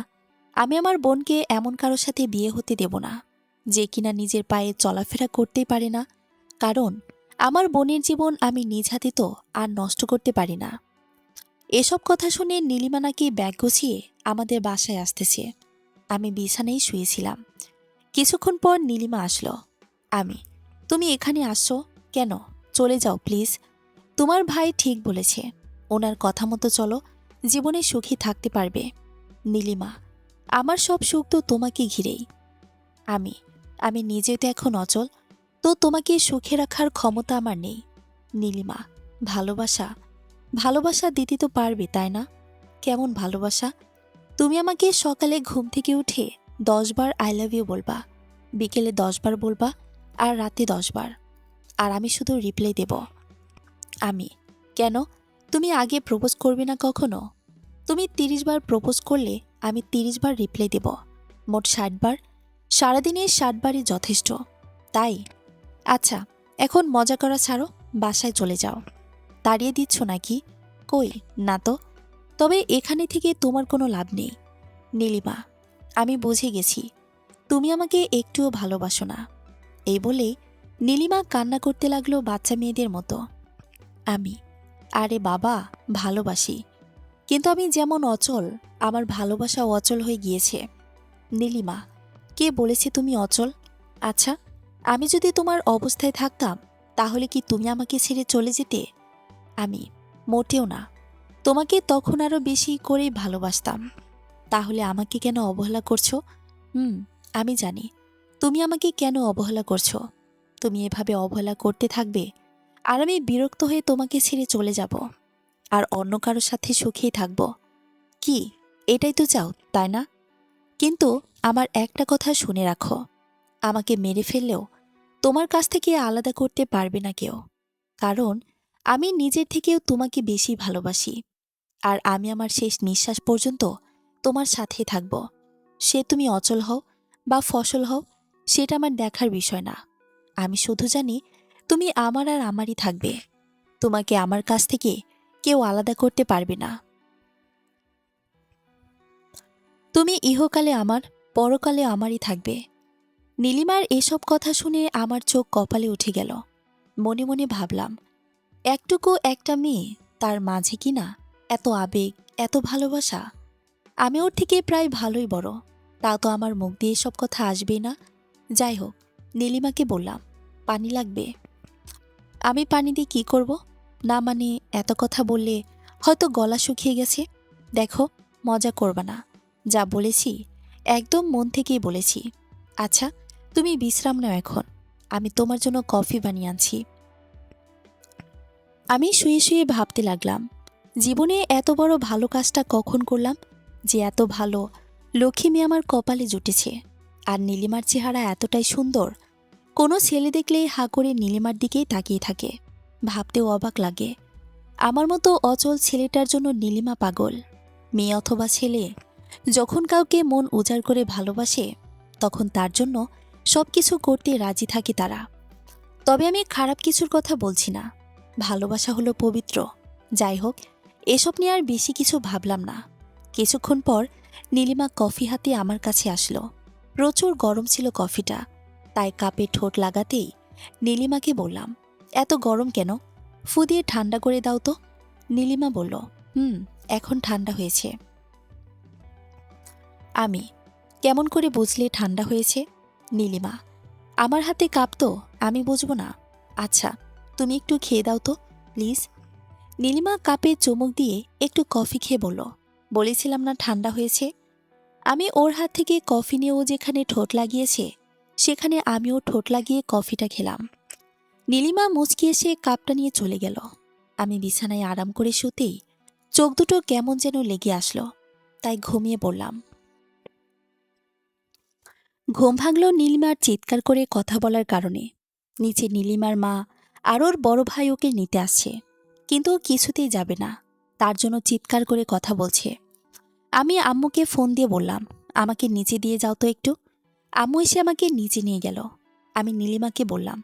আমি আমার বোনকে এমন কারোর সাথে বিয়ে হতে দেব না, যে কিনা নিজের পায়ে চলাফেরা করতেই পারে না। কারণ আমার বোনের জীবন আমি নিজ হাতে তো আর নষ্ট করতে পারি না। এসব কথা শুনে নীলিমা নাকি ব্যাগ গুছিয়ে আমাদের বাসায় আসতেছে। আমি বিছানায় শুয়েছিলাম। কিছুক্ষণ পর নীলিমা আসলো। আমি, তুমি এখানে আসছো কেন? চলে যাও প্লিজ। তোমার ভাই ঠিক বলেছে, ওনার কথা মতো চলো, জীবনে সুখী থাকতে পারবে। নীলিমা, আমার সব সুখ তো তোমাকে ঘিরেই। আমি আমি নিজে তো এখন অচল, তো তোমাকে সুখে রাখার ক্ষমতা আমার নেই। নীলিমা, ভালোবাসা ভালোবাসা দিতে তো পারবে তাই না? কেমন ভালোবাসা? তুমি আমাকে সকালে ঘুম থেকে উঠে 10 বার আই লাভ ইউ বলবা, বিকেলে 10 বার বলবা, আর রাতে 10 বার, আর আমি শুধু রিপ্লাই দেব। আমি, কেন? তুমি আগে প্রপোজ করবে না কখনো? তুমি 30 বার প্রপোজ করলে আমি 30 বার রিপ্লাই দেব, মোট 60 বার। সারাদিনে 60 বারই যথেষ্ট, তাই? আচ্ছা, এখন মজা করা ছাড়ো, বাসায় চলে যাও। তাড়িয়ে দিচ্ছ নাকি? কই, না তো। তবে এখানে থেকে তোমার কোনো লাভ নেই। নীলিমা, আমি বুঝে গেছি, তুমি আমাকে একটুও ভালোবাসো না। এই বলেই নীলিমা কান্না করতে লাগলো বাচ্চা মেয়েদের মতো। আমি, আরে বাবা, ভালোবাসি, কিন্তু আমি যেমন অচল, আমার ভালোবাসাও অচল হয়ে গিয়েছে। নীলিমা, কে বলেছে তুমি অচল? আচ্ছা, আমি যদি তোমার অবস্থায় থাকতাম, তাহলে কি তুমি আমাকে ছেড়ে চলে যেতে? আমি, মোটেও না। তোমাকে তখন আরো বেশি করেই ভালোবাসতাম। তাহলে আমাকে কেন অবহেলা করছো? হুম, আমি জানি তুমি আমাকে কেন অবহেলা করছো। তুমি এভাবে অবহেলা করতে থাকবে, আর আমি বিরক্ত হয়ে তোমাকে ছেড়ে চলে যাব, আর অন্য কারোর সাথে সুখেই থাকব। কি, এটাই তো চাও, তাই না? কিন্তু আমার একটা কথা শুনে রাখো, আমাকে মেরে ফেললেও তোমার কাছ থেকে আলাদা করতে পারবে না কেউ। কারণ আমি নিজের থেকেও তোমাকে বেশি ভালোবাসি, আর আমি আমার শেষ নিঃশ্বাস পর্যন্ত তোমার সাথে থাকব। সে তুমি অচল হও বা ফসল হও, সেটা আমার দেখার বিষয় না। আমি শুধু জানি তুমি আমার আর আমারই থাকবে। তোমাকে আমার কাছ থেকে কেউ আলাদা করতে পারবে না। তুমি ইহকালে আমার, পরকালে আমারই থাকবে। নীলিমার এসব কথা শুনে আমার চোখ কপালে উঠে গেল। মনে মনে ভাবলাম, একটুকু একটা মেয়ে, তার মাঝে কিনা এত আবেগ, এত ভালোবাসা। আমি ওর থেকে প্রায় ভালোই বড়, তাও তো আমার মুখ দিয়ে এসব কথা আসবেই না। যাই হোক, নীলিমাকে বললাম, পানি লাগবে? আমি পানি দিয়ে কি করব? না মানে, এত কথা বললে হয়তো গলা শুকিয়ে গেছে। দেখো, মজা করবা না, যা বলেছি একদম মন থেকেই বলেছি। আচ্ছা, তুমি বিশ্রাম নাও এখন, আমি তোমার জন্য কফি বানিয়ে আনছি। আমি শুয়ে শুয়ে ভাবতে লাগলাম, জীবনে এত বড় ভালো কাজটা কখন করলাম, যে এত ভালো লক্ষ্মী মেয়ে আমার কপালে জুটেছে। আর নীলিমার চেহারা এতটাই সুন্দর, কোনো ছেলে দেখলেই হা করে নীলিমার দিকেই তাকিয়ে থাকে। ভাবতেও অবাক লাগে, আমার মতো অচল ছেলেটার জন্য নীলিমা পাগল। মেয়ে অথবা ছেলে যখন কাউকে মন উজাড় করে ভালোবাসে, তখন তার জন্য সবকিছু করতে রাজি থাকে তারা। তবে আমি খারাপ কিছুর কথা বলছি না, ভালোবাসা হলো পবিত্র। যাই হোক, এসব নিয়ে আর বেশি কিছু ভাবলাম না। কিছুক্ষণ পর নীলিমা কফি হাতে আমার কাছে আসলো। প্রচুর গরম ছিল কফিটা, তাই কাপে ঠোঁট লাগাতেই নীলিমাকে বললাম, এত গরম কেন? ফু দিয়ে ঠান্ডা করে দাও তো। নীলিমা বলল, এখন ঠান্ডা হয়েছে। আমি, কেমন করে বুঝলে ঠান্ডা হয়েছে? নীলিমা, আমার হাতে কাপ তো, আমি বুঝবো না? আচ্ছা, তুমি একটু খেয়ে দাও তো প্লিজ। নীলিমা কাপে চুমুক দিয়ে একটু কফি খেয়ে বলল, বলেছিলাম না ঠান্ডা হয়েছে। আমি ওর হাত থেকে কফি নিয়ে ও যেখানে ঠোঁট লাগিয়েছে, সেখানে আমিও ঠোঁট লাগিয়ে কফিটা খেলাম। নীলিমা মুচকি এসে কাপটা নিয়ে চলে গেল। আমি বিছানায় আরাম করে শুতেই চোখ দুটো কেমন যেন লেগে আসলো, তাই ঘুমিয়ে পড়লাম। ঘুম ভাঙল নীলিমার চিৎকার করে কথা বলার কারণে। নিচে নীলিমার মা আর ওর বড় ভাই ওকে নিতে আসছে, কিন্তু ও কিছুতেই যাবে না, তার জন্য চিৎকার করে কথা বলছে। আমি আম্মুকে ফোন দিয়ে বললাম, আমাকে নিচে দিয়ে যাও তো একটু। আম্মু এসে আমাকে নিচে নিয়ে গেল। আমি নীলিমাকে বললাম,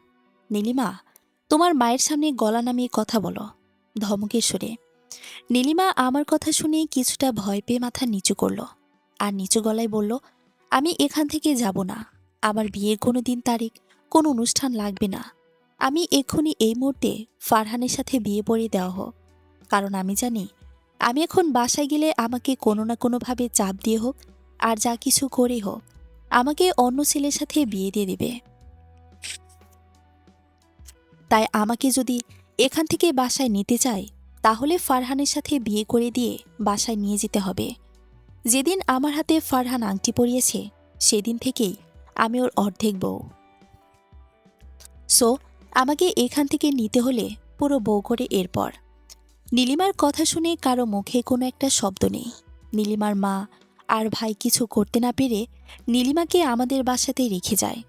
নীলিমা, তোমার মায়ের সামনে গলা নামিয়ে কথা বলো, ধমকের সুরে। নীলিমা আমার কথা শুনে কিছুটা ভয় পেয়ে মাথা নিচু করল আর নিচু গলায় বলল, আমি এখান থেকে যাব না। আমার বিয়ের কোনো দিন তারিখ, কোনো অনুষ্ঠান লাগবে না। আমি এক্ষুনি এই মুহূর্তে ফারহানের সাথে বিয়ে পড়িয়ে দেওয়া হোক। কারণ আমি জানি আমি এখন বাসায় গেলে আমাকে কোনো না কোনোভাবে চাপ দিয়ে হোক আর যা কিছু করে হোক আমাকে অন্য ছেলের সাথে বিয়ে দিয়ে দিবে। তাই আমাকে যদি এখান থেকে বাসায় নিতে চায় তাহলে ফারহানের সাথে বিয়ে করে দিয়ে বাসায় নিয়ে যেতে হবে। যেদিন আমার হাতে ফারহান আংটি পরিয়েছে সেদিন থেকেই আমি ওর অর্ধেক বউ। সো আমাকে এখান থেকে নিতে হলে পুরো বউ করে। এরপর নীলিমার কথা শুনে কারো মুখে কোনো একটা শব্দ নেই। নীলিমার মা আর ভাই কিছু করতে না পেরে নীলিমাকে আমাদের বাসাতেই রেখে যায়।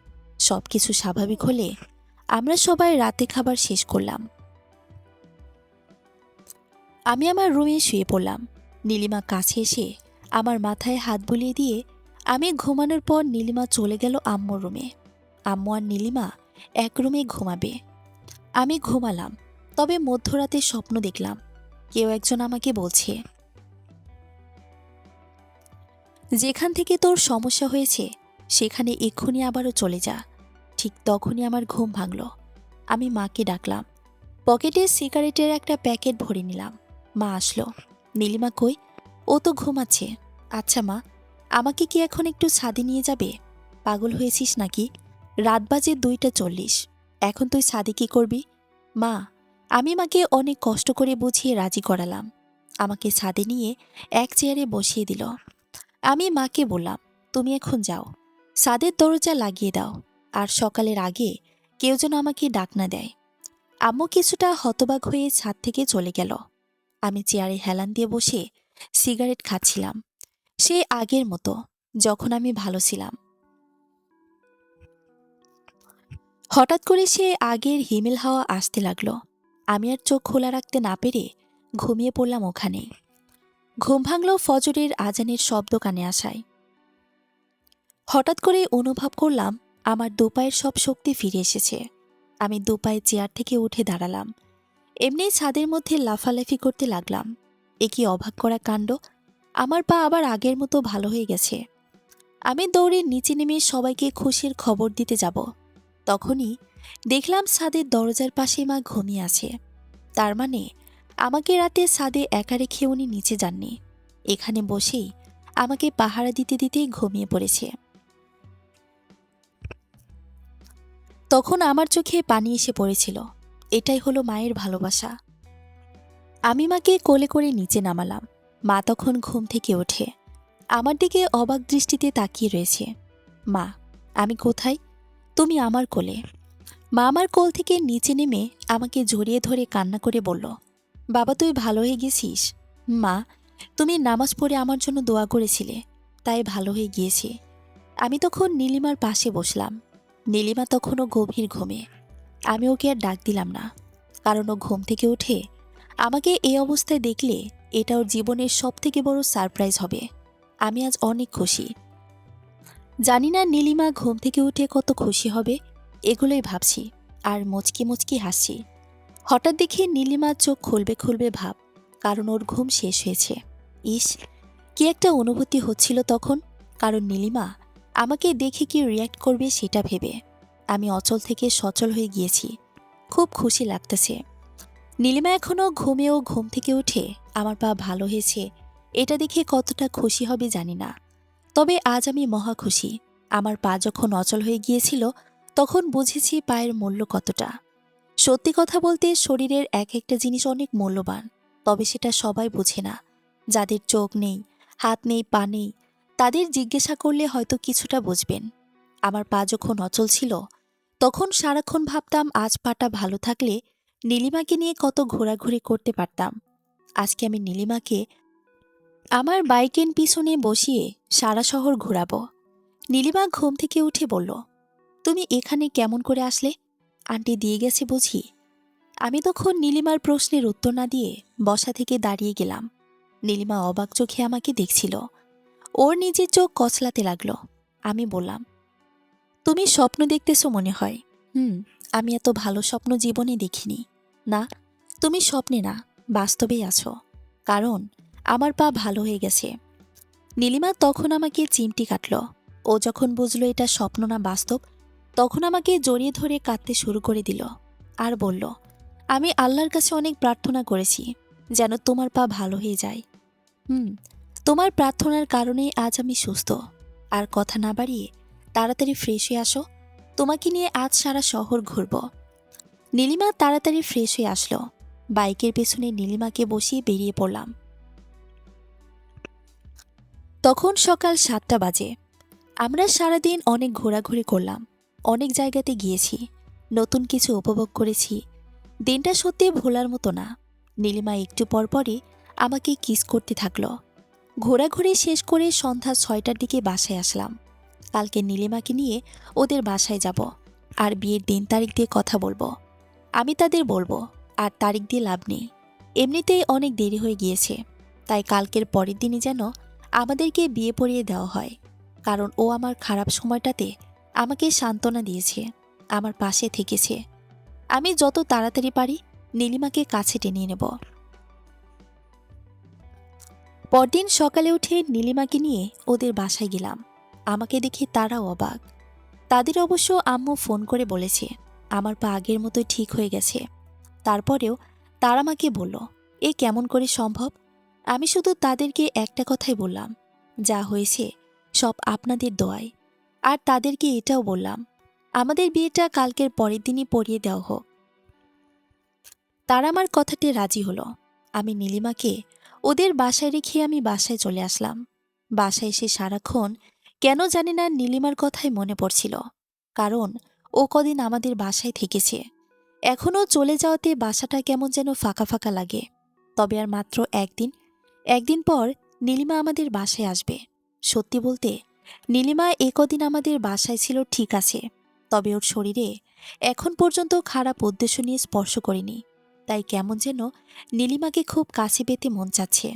সব কিছু স্বাভাবিক হলে আমরা সবাই রাতে খাবার শেষ করলাম। আমি আমার রুমে শুয়ে পড়লাম। নীলিমা কাছে এসে আমার মাথায় হাত বুলিয়ে দিয়ে আমি ঘুমানোর পর নীলিমা চলে গেল আম্মুর রুমে। আম্মু আর নীলিমা এক রুমে ঘুমাবে। আমি ঘুমালাম, তবে মধ্যরাতে স্বপ্ন দেখলাম কেউ একজন আমাকে বলছে, যেখান থেকে তোর সমস্যা হয়েছে সেখানে এক্ষুনি আবারও চলে যা। ঠিক তখনই আমার ঘুম ভাঙল। আমি মাকে ডাকলাম। পকেটে সিগারেটের একটা প্যাকেট ভরে নিলাম। মা আসলো। নীলিমা কই? ও তো ঘুমাচ্ছে। আচ্ছা মা, আমাকে কি এখন একটু ছাদে নিয়ে যাবে? পাগল হয়েছিস নাকি? রাত বাজে 2টা 40। এখন তুই ছাদে কি করবি? মা, আমি মাকে অনেক কষ্ট করে বুঝিয়ে রাজি করালাম। আমাকে ছাদে নিয়ে এক চেয়ারে বসিয়ে দিল। আমি মাকে বললাম, তুমি এখন যাও, ছাদের দরজা লাগিয়ে দাও, আর সকালের আগে কেউ যেন আমাকে ডাক না দেয়। আম্মু কিছুটা হতবাক হয়ে ছাদ থেকে চলে গেল। আমি চেয়ারে হেলান দিয়ে বসে সিগারেট খাচ্ছিলাম, সে আগের মতো, যখন আমি ভালো ছিলাম। হঠাৎ করে সে আগের হিমেল হাওয়া আসতে লাগলো। আমি আর চোখ খোলা রাখতে না পেরে ঘুমিয়ে পড়লাম ওখানে। ঘুম ভাঙল ফজরের আজানের শব্দ কানে আসায়। হঠাৎ করে অনুভব করলাম আমার দুপায়ের সব শক্তি ফিরে এসেছে। আমি দুপায়ে চেয়ার থেকে উঠে দাঁড়ালাম। এমনি ছাদের মধ্যে লাফালাফি করতে লাগলাম। এ কি অবাক করা কাণ্ড! আমার পা আবার আগের মতো ভালো হয়ে গেছে। আমি দৌড়ে নিচে নেমে সবাইকে খুশির খবর দিতে যাব। তখনই দেখলাম ছাদের দরজার পাশে মা ঘুমিয়ে আছে। তার মানে আমাকে রাতে ছাদে একা রেখে উনি নিচে যাননি। এখানে বসেই আমাকে পাহারা দিতে দিতেই ঘুমিয়ে পড়েছে। তখন আমার চোখে পানি এসে পড়েছিল। এটাই হলো মায়ের ভালোবাসা। আমি মাকে কোলে করে নিচে নামালাম। মা তখন ঘুম থেকে ওঠে আমার দিকে অবাক দৃষ্টিতে তাকিয়ে রয়েছে। মা, আমি কোথায়? তুমি আমার কোলে। মা আমার কোল থেকে নিচে নেমে আমাকে জড়িয়ে ধরে কান্না করে বলল, বাবা তুই ভালো হয়ে গেছিস? মা, তুমি নামাজ পড়ে আমার জন্য দোয়া করেছিলে, তাই ভালো হয়ে গিয়েছি। আমি তখন নীলিমার পাশে বসলাম। নীলিমা তখনও গভীর ঘুমে। আমি ওকে আর ডাক দিলাম না, কারণ ও ঘুম থেকে উঠে আমাকে এই অবস্থায় দেখলে এটা ওর জীবনের সবথেকে বড় সারপ্রাইজ হবে। আমি আজ অনেক খুশি। জানি না নীলিমা ঘুম থেকে উঠে কত খুশি হবে। এগুলোই ভাবছি আর মুচকি মুচকি হাসছি। হঠাৎ দেখি নীলিমার চোখ খুলবে খুলবে ভাব, কারণ ওর ঘুম শেষ হয়েছে। ইস, কি একটা অনুভূতি হচ্ছিল তখন, কারণ নীলিমা আমাকে দেখে কি রিয়্যাক্ট করবে সেটা ভেবে আমি অচল থেকে সচল হয়ে গিয়েছি। খুব খুশি লাগতেছে। নীলিমা এখনও ঘুমেও ঘুম থেকে উঠে আমার পা ভালো হয়েছে এটা দেখে কতটা খুশি হবে জানি না, তবে আজ আমি মহা খুশি। আমার পা যখন অচল হয়ে গিয়েছিল তখন বুঝেছি পায়ের মূল্য কতটা। সত্যি কথা বলতে শরীরের এক একটা জিনিস অনেক মূল্যবান, তবে সেটা সবাই বোঝে না। যাদের চোখ নেই, হাত নেই, পা নেই, তাদের জিজ্ঞাসা করলে হয়তো কিছুটা বুঝবেন। আমার পা যখন অচল ছিল তখন সারাক্ষণ ভাবতাম আজ পাটা ভালো থাকলে নীলিমাকে নিয়ে কত ঘোরাঘুরি করতে পারতাম। আজকে আমি নীলিমাকে আমার বাইকের পিছনে বসিয়ে সারা শহর ঘোরাবো। নীলিমা ঘুম থেকে উঠে বলল, তুমি এখানে কেমন করে আসলে? আন্টি দিয়ে গেছে বুঝি? আমি তখন নীলিমার প্রশ্নের উত্তর না দিয়ে বসা থেকে দাঁড়িয়ে গেলাম। নীলিমা অবাক চোখে আমাকে দেখছিল। ওর নিজের চোখ কচলাতে লাগলো। আমি বললাম, তুমি স্বপ্ন দেখতেছো মনে হয়। আমি এত ভালো স্বপ্ন জীবনে দেখিনি। না, তুমি স্বপ্নে না, বাস্তবেই আছো। কারণ আমার পা ভালো হয়ে গেছে। নীলিমা তখন আমাকে চিমটি কাটল। ও যখন বুঝলো এটা স্বপ্ন না বাস্তব, তখন আমাকে জড়িয়ে ধরে কাঁদতে শুরু করে দিল আর বলল, আমি আল্লাহর কাছে অনেক প্রার্থনা করেছি যেন তোমার পা ভালো হয়ে যায়। হুম, তোমার প্রার্থনার কারণেই আজ আমি সুস্থ। আর কথা না বাড়িয়ে তাড়াতাড়ি ফ্রেশ হয়ে আসো, তোমাকে নিয়ে আজ সারা শহর ঘুরব। নীলিমা তাড়াতাড়ি ফ্রেশ হয়ে আসলো। বাইকের পেছনে নীলিমাকে বসিয়ে বেরিয়ে পড়লাম। তখন সকাল 7টা বাজে। আমরা সারাদিন অনেক ঘোরাঘুরি করলাম, অনেক জায়গাতে গিয়েছি, নতুন কিছু উপভোগ করেছি। দিনটা সত্যি ভোলার মতো না। নীলিমা একটু পরপরই আমাকে কিস করতে থাকলো। ঘোরাঘুরি শেষ করে সন্ধ্যা 6টার দিকে বাসায় আসলাম। কালকে নীলিমাকে নিয়ে ওদের বাসায় যাব আর বিয়ের দিন তারিখ দিয়ে কথা বলবো। আমি তাদের বলবো, আর তারিখ দিয়ে লাভ নেই, এমনিতেই অনেক দেরি হয়ে গিয়েছে। তাই কালকের পরের দিনই যেন আমাদেরকে বিয়ে পড়িয়ে দেওয়া হয়। কারণ ও আমার খারাপ সময়টাতে আমাকে সান্ত্বনা দিয়েছে, আমার পাশে থেকেছে। আমি যত তাড়াতাড়ি পারি নীলিমাকে কাছে টেনে নেব। পরদিন সকালে উঠে নীলিমাকে নিয়ে ওদের বাসায় গেলাম। আমাকে দেখে তারাও অবাক। তাদের অবশ্য আম্মু ফোন করে বলেছে আমার পা আগের মতোই ঠিক হয়ে গেছে। তারপরেও তারা আমাকে বলল, এ কেমন করে সম্ভব? আমি শুধু তাদেরকে একটা কথাই বললাম, যা হয়েছে সব আপনাদের দোয়ায়। আর তাদেরকে এটাও বললাম, আমাদের বিয়েটা কালকের পরের দিনই পড়িয়ে দেওয়া হোক। তারা আমার কথাতে রাজি হলো। আমি নীলিমাকে ওদের বাসায় রেখে আমি বাসায় চলে আসলাম। বাসায় এসে সারাক্ষণ কেন জানি না নীলিমার কথাই মনে পড়ছিল। কারণ ও কদিন আমাদের বাসায় থেকেছে। এখনও চলে যাওয়াতে বাসাটা কেমন যেন ফাঁকা ফাঁকা লাগে। তবে আর মাত্র একদিন পর নীলিমা আমাদের বাসায় আসবে। সত্যি বলতে নীলিমা কদিন আমাদের বাসায় ছিল ঠিক আছে, তবে ওর শরীরে এখন পর্যন্ত খারাপ উদ্দেশ্য নিয়ে স্পর্শ করিনি। তাই কেমন যেন নীলিমাকে খুব কাছে পেতে মন চাচ্ছে।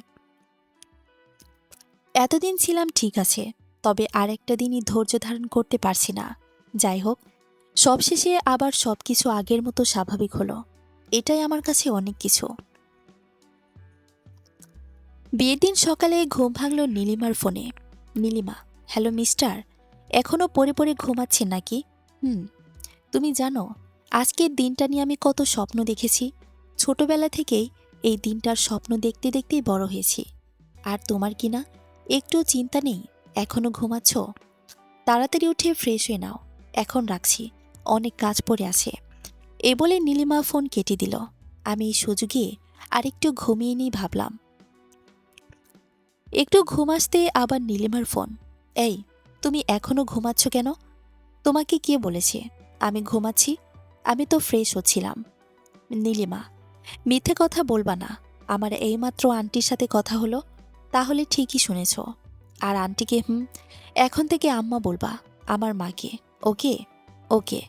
এতদিন ছিলাম ঠিক আছে, তবে আরেকটা দিনই ধৈর্য ধারণ করতে পারছি না। যাই হোক, সবশেষে আবার সবকিছু আগের মতো স্বাভাবিক হলো। এটাই আমার কাছে অনেক কিছু। বিয়ের দিন সকালে ঘুম ভাঙল নীলিমার ফোনে। নীলিমা, হ্যালো মিস্টার, এখনো পড়ে পড়ে ঘুমাচ্ছেন নাকি? হুম, তুমি জানো আজকের দিনটা নিয়ে আমি কত স্বপ্ন দেখেছি। ছোটবেলা থেকেই এই দিনটার স্বপ্ন দেখতে দেখতেই বড় হয়েছি। আর তোমার কিনা একটু চিন্তা নেই, এখনো ঘুমাচ্ছ? তাড়াতাড়ি উঠে ফ্রেশ হয়ে নাও, এখন রাখছি, অনেক কাজ পড়ে আছে। এ বলে নীলিমা ফোন কেটে দিল। আমি এই সুযোগে আরেকটু ঘুমিয়ে নিই ভাবলাম। একটু ঘুম আসতে আবার নীলিমার ফোন। এই, তুমি এখনো ঘুমাচ্ছ কেন? তোমাকে কে বলেছে আমি ঘুমাচ্ছি? আমি তো ফ্রেশ হচ্ছিলাম। নীলিমা, মিথ্যে কথা বলবা না। আমার এইমাত্র আন্টির সাথে কথা হলো। তাহলে ঠিকই শুনেছ। আর আন্টিকে এখন থেকে আম্মা বলবা, আমার মাকে। ওকে? ওকে।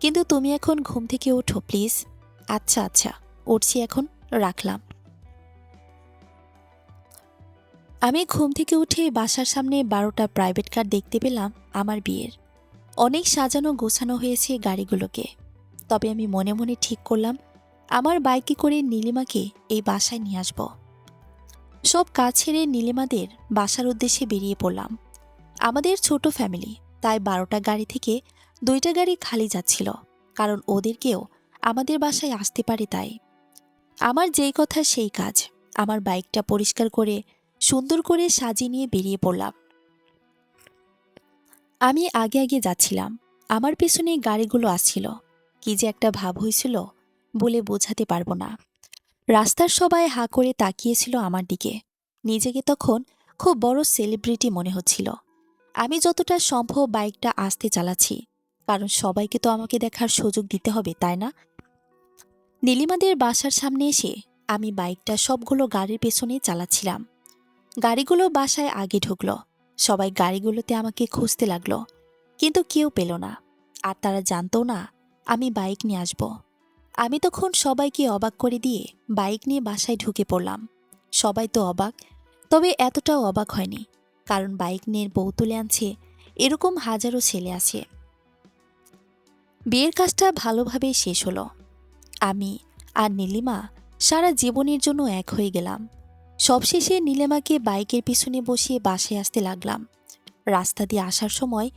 কিন্তু তুমি এখন ঘুম থেকে ওঠো প্লিজ। আচ্ছা আচ্ছা, উঠছি এখন, রাখলাম। আমি ঘুম থেকে উঠে বাসার সামনে 12টা প্রাইভেট কার দেখতে পেলাম আমার বিয়ের। অনেক সাজানো গোছানো হয়েছে গাড়িগুলোকে। তবে আমি মনে মনে ঠিক করলাম আমার বাইকে করে নীলিমাকে এই বাসায় নিয়ে আসব। সব কাজ ছেড়ে নীলিমাদের বাসার উদ্দেশ্যে বেরিয়ে পড়লাম। আমাদের ছোট ফ্যামিলি, তাই 12টা গাড়ি থেকে 2টা গাড়ি খালি যাচ্ছিল। কারণ ওদেরকেও আমাদের বাসায় আসতে পারে তাই। আমার যেই কথা সেই কাজ। আমার বাইকটা পরিষ্কার করে সুন্দর করে সাজিয়ে নিয়ে বেরিয়ে পড়লাম। আমি আগে আগে যাচ্ছিলাম। আমার পেছনে গাড়িগুলো আসছিল। কি যে একটা ভাব হয়েছিল বলে বোঝাতে পারবো না। রাস্তার সবাই হাঁ করে তাকিয়েছিল আমার দিকে। নিজেকে তখন খুব বড় সেলিব্রিটি মনে হচ্ছিল। আমি যতটা সম্ভব বাইকটা আস্তে চালাচ্ছি, কারণ সবাইকে তো আমাকে দেখার সুযোগ দিতে হবে, তাই না? নীলিমাদের বাসার সামনে এসে আমি বাইকটা সবগুলো গাড়ির পেছনে চালাচ্ছিলাম। গাড়িগুলো বাসায় আগে ঢুকলো। সবাই গাড়িগুলোতে আমাকে খুঁজতে লাগলো, কিন্তু কেউ পেল না। আর তারা জানতো না আমি বাইক নিয়ে আসব। আমি তখন সবাইকে অবাক করে দিয়ে বাইক নিয়ে বাসায় ঢুকে পড়লাম। সবাই তো অবাক, তবে এতটাও অবাক হয়নি, কারণ বাইক নিয়ে বউ তুলে আনছে এরকম হাজারো ছেলে আছে। বিয়ের কাজটা ভালোভাবেই শেষ হলো। আমি আর নীলিমা সারা জীবনের জন্য এক হয়ে গেলাম। সবশেষে নীলিমাকে বাইকের পিছনে বসিয়ে বাসায় আসতে লাগলাম। রাস্তা দিয়ে আসার সময়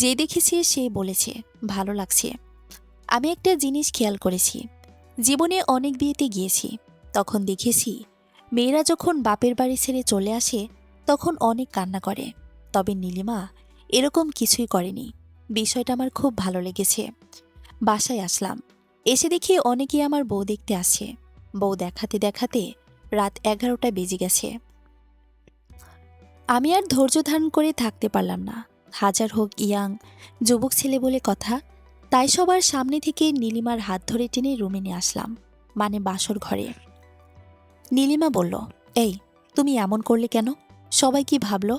যে দেখেছে সে বলেছে ভালো লাগছে। আমি একটা জিনিস খেয়াল করেছি, জীবনে অনেক বিয়েতে গিয়েছি, তখন দেখেছি মেয়েরা যখন বাপের বাড়ি ছেড়ে চলে আসে তখন অনেক কান্না করে। তবে নীলিমা এরকম কিছুই করেনি। বিষয়টা আমার খুব ভালো লেগেছে। বাসায় আসলাম, এসে দেখি অনেকেই আমার বউ দেখতে আসছে। বউ দেখাতে দেখাতে রাত 11টা বেজে গেছে। আমি আর ধৈর্য ধারণ করে থাকতে পারলাম না। হাজার হোক ইয়াং যুবক ছেলে বলে কথা, তাই সবার সামনে থেকে নীলিমার হাত ধরে টেনে রুমে নিয়ে আসলাম, মানে বাসর ঘরে। নীলিমা বলল, এই তুমি এমন করলে কেন? সবাই কি ভাবলো?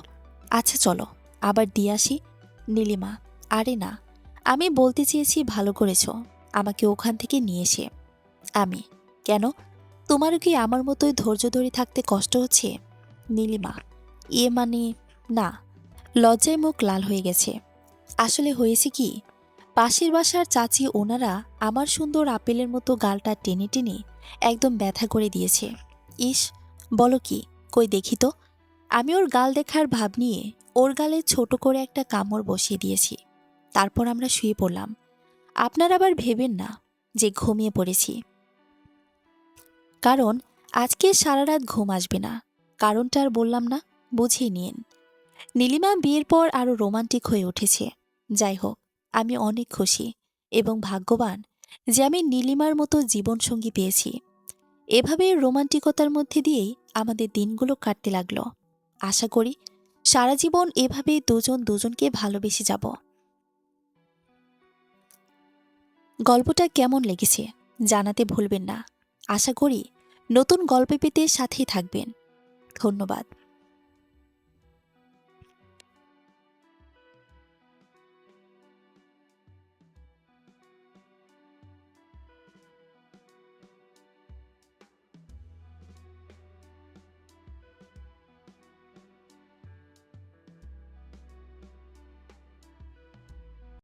আচ্ছা চলো আবার দিয়ে আসি। নীলিমা, আরে না, আমি বলতে চেয়েছি ভালো করেছো আমাকে ওখান থেকে নিয়ে এসে। আমি, কেন? তোমারও কি আমার মতোই ধৈর্য ধরে থাকতে কষ্ট হচ্ছে? নীলিমা, মানে না। লজ্জায় মুখ লাল হয়ে গেছে। আসলে হয়েছে কি, পাশের বাসার চাচি ওনারা আমার সুন্দর আপেলের মতো গালটা টেনে টেনে একদম ব্যথা করে দিয়েছে। ইস, বলো কি, কই দেখি তো। আমি ওর গাল দেখার ভাব নিয়ে ওর গালে ছোট করে একটা কামড় বসিয়ে দিয়েছি। তারপর আমরা শুয়ে পড়লাম। আপনারা আবার ভেবেন না যে ঘুমিয়ে পড়েছি, কারণ আজকে সারা রাত ঘুম আসবে না। কারণটা আর বললাম না, বুঝিয়ে নিন। নীলিমা বিয়ের পর আরও রোমান্টিক হয়ে উঠেছে। যাই হোক, আমি অনেক খুশি এবং ভাগ্যবান যে আমি নীলিমার মতো জীবনসঙ্গী পেয়েছি। এভাবে রোমান্টিকতার মধ্যে দিয়েই আমাদের দিনগুলো কাটতে লাগলো। আশা করি সারা জীবন এভাবে দুজন দুজনকে ভালোবেসে যাব। গল্পটা কেমন লেগেছে জানাতে ভুলবেন না। আশা করি নতুন গল্প পেতে সাথেই থাকবেন। ধন্যবাদ।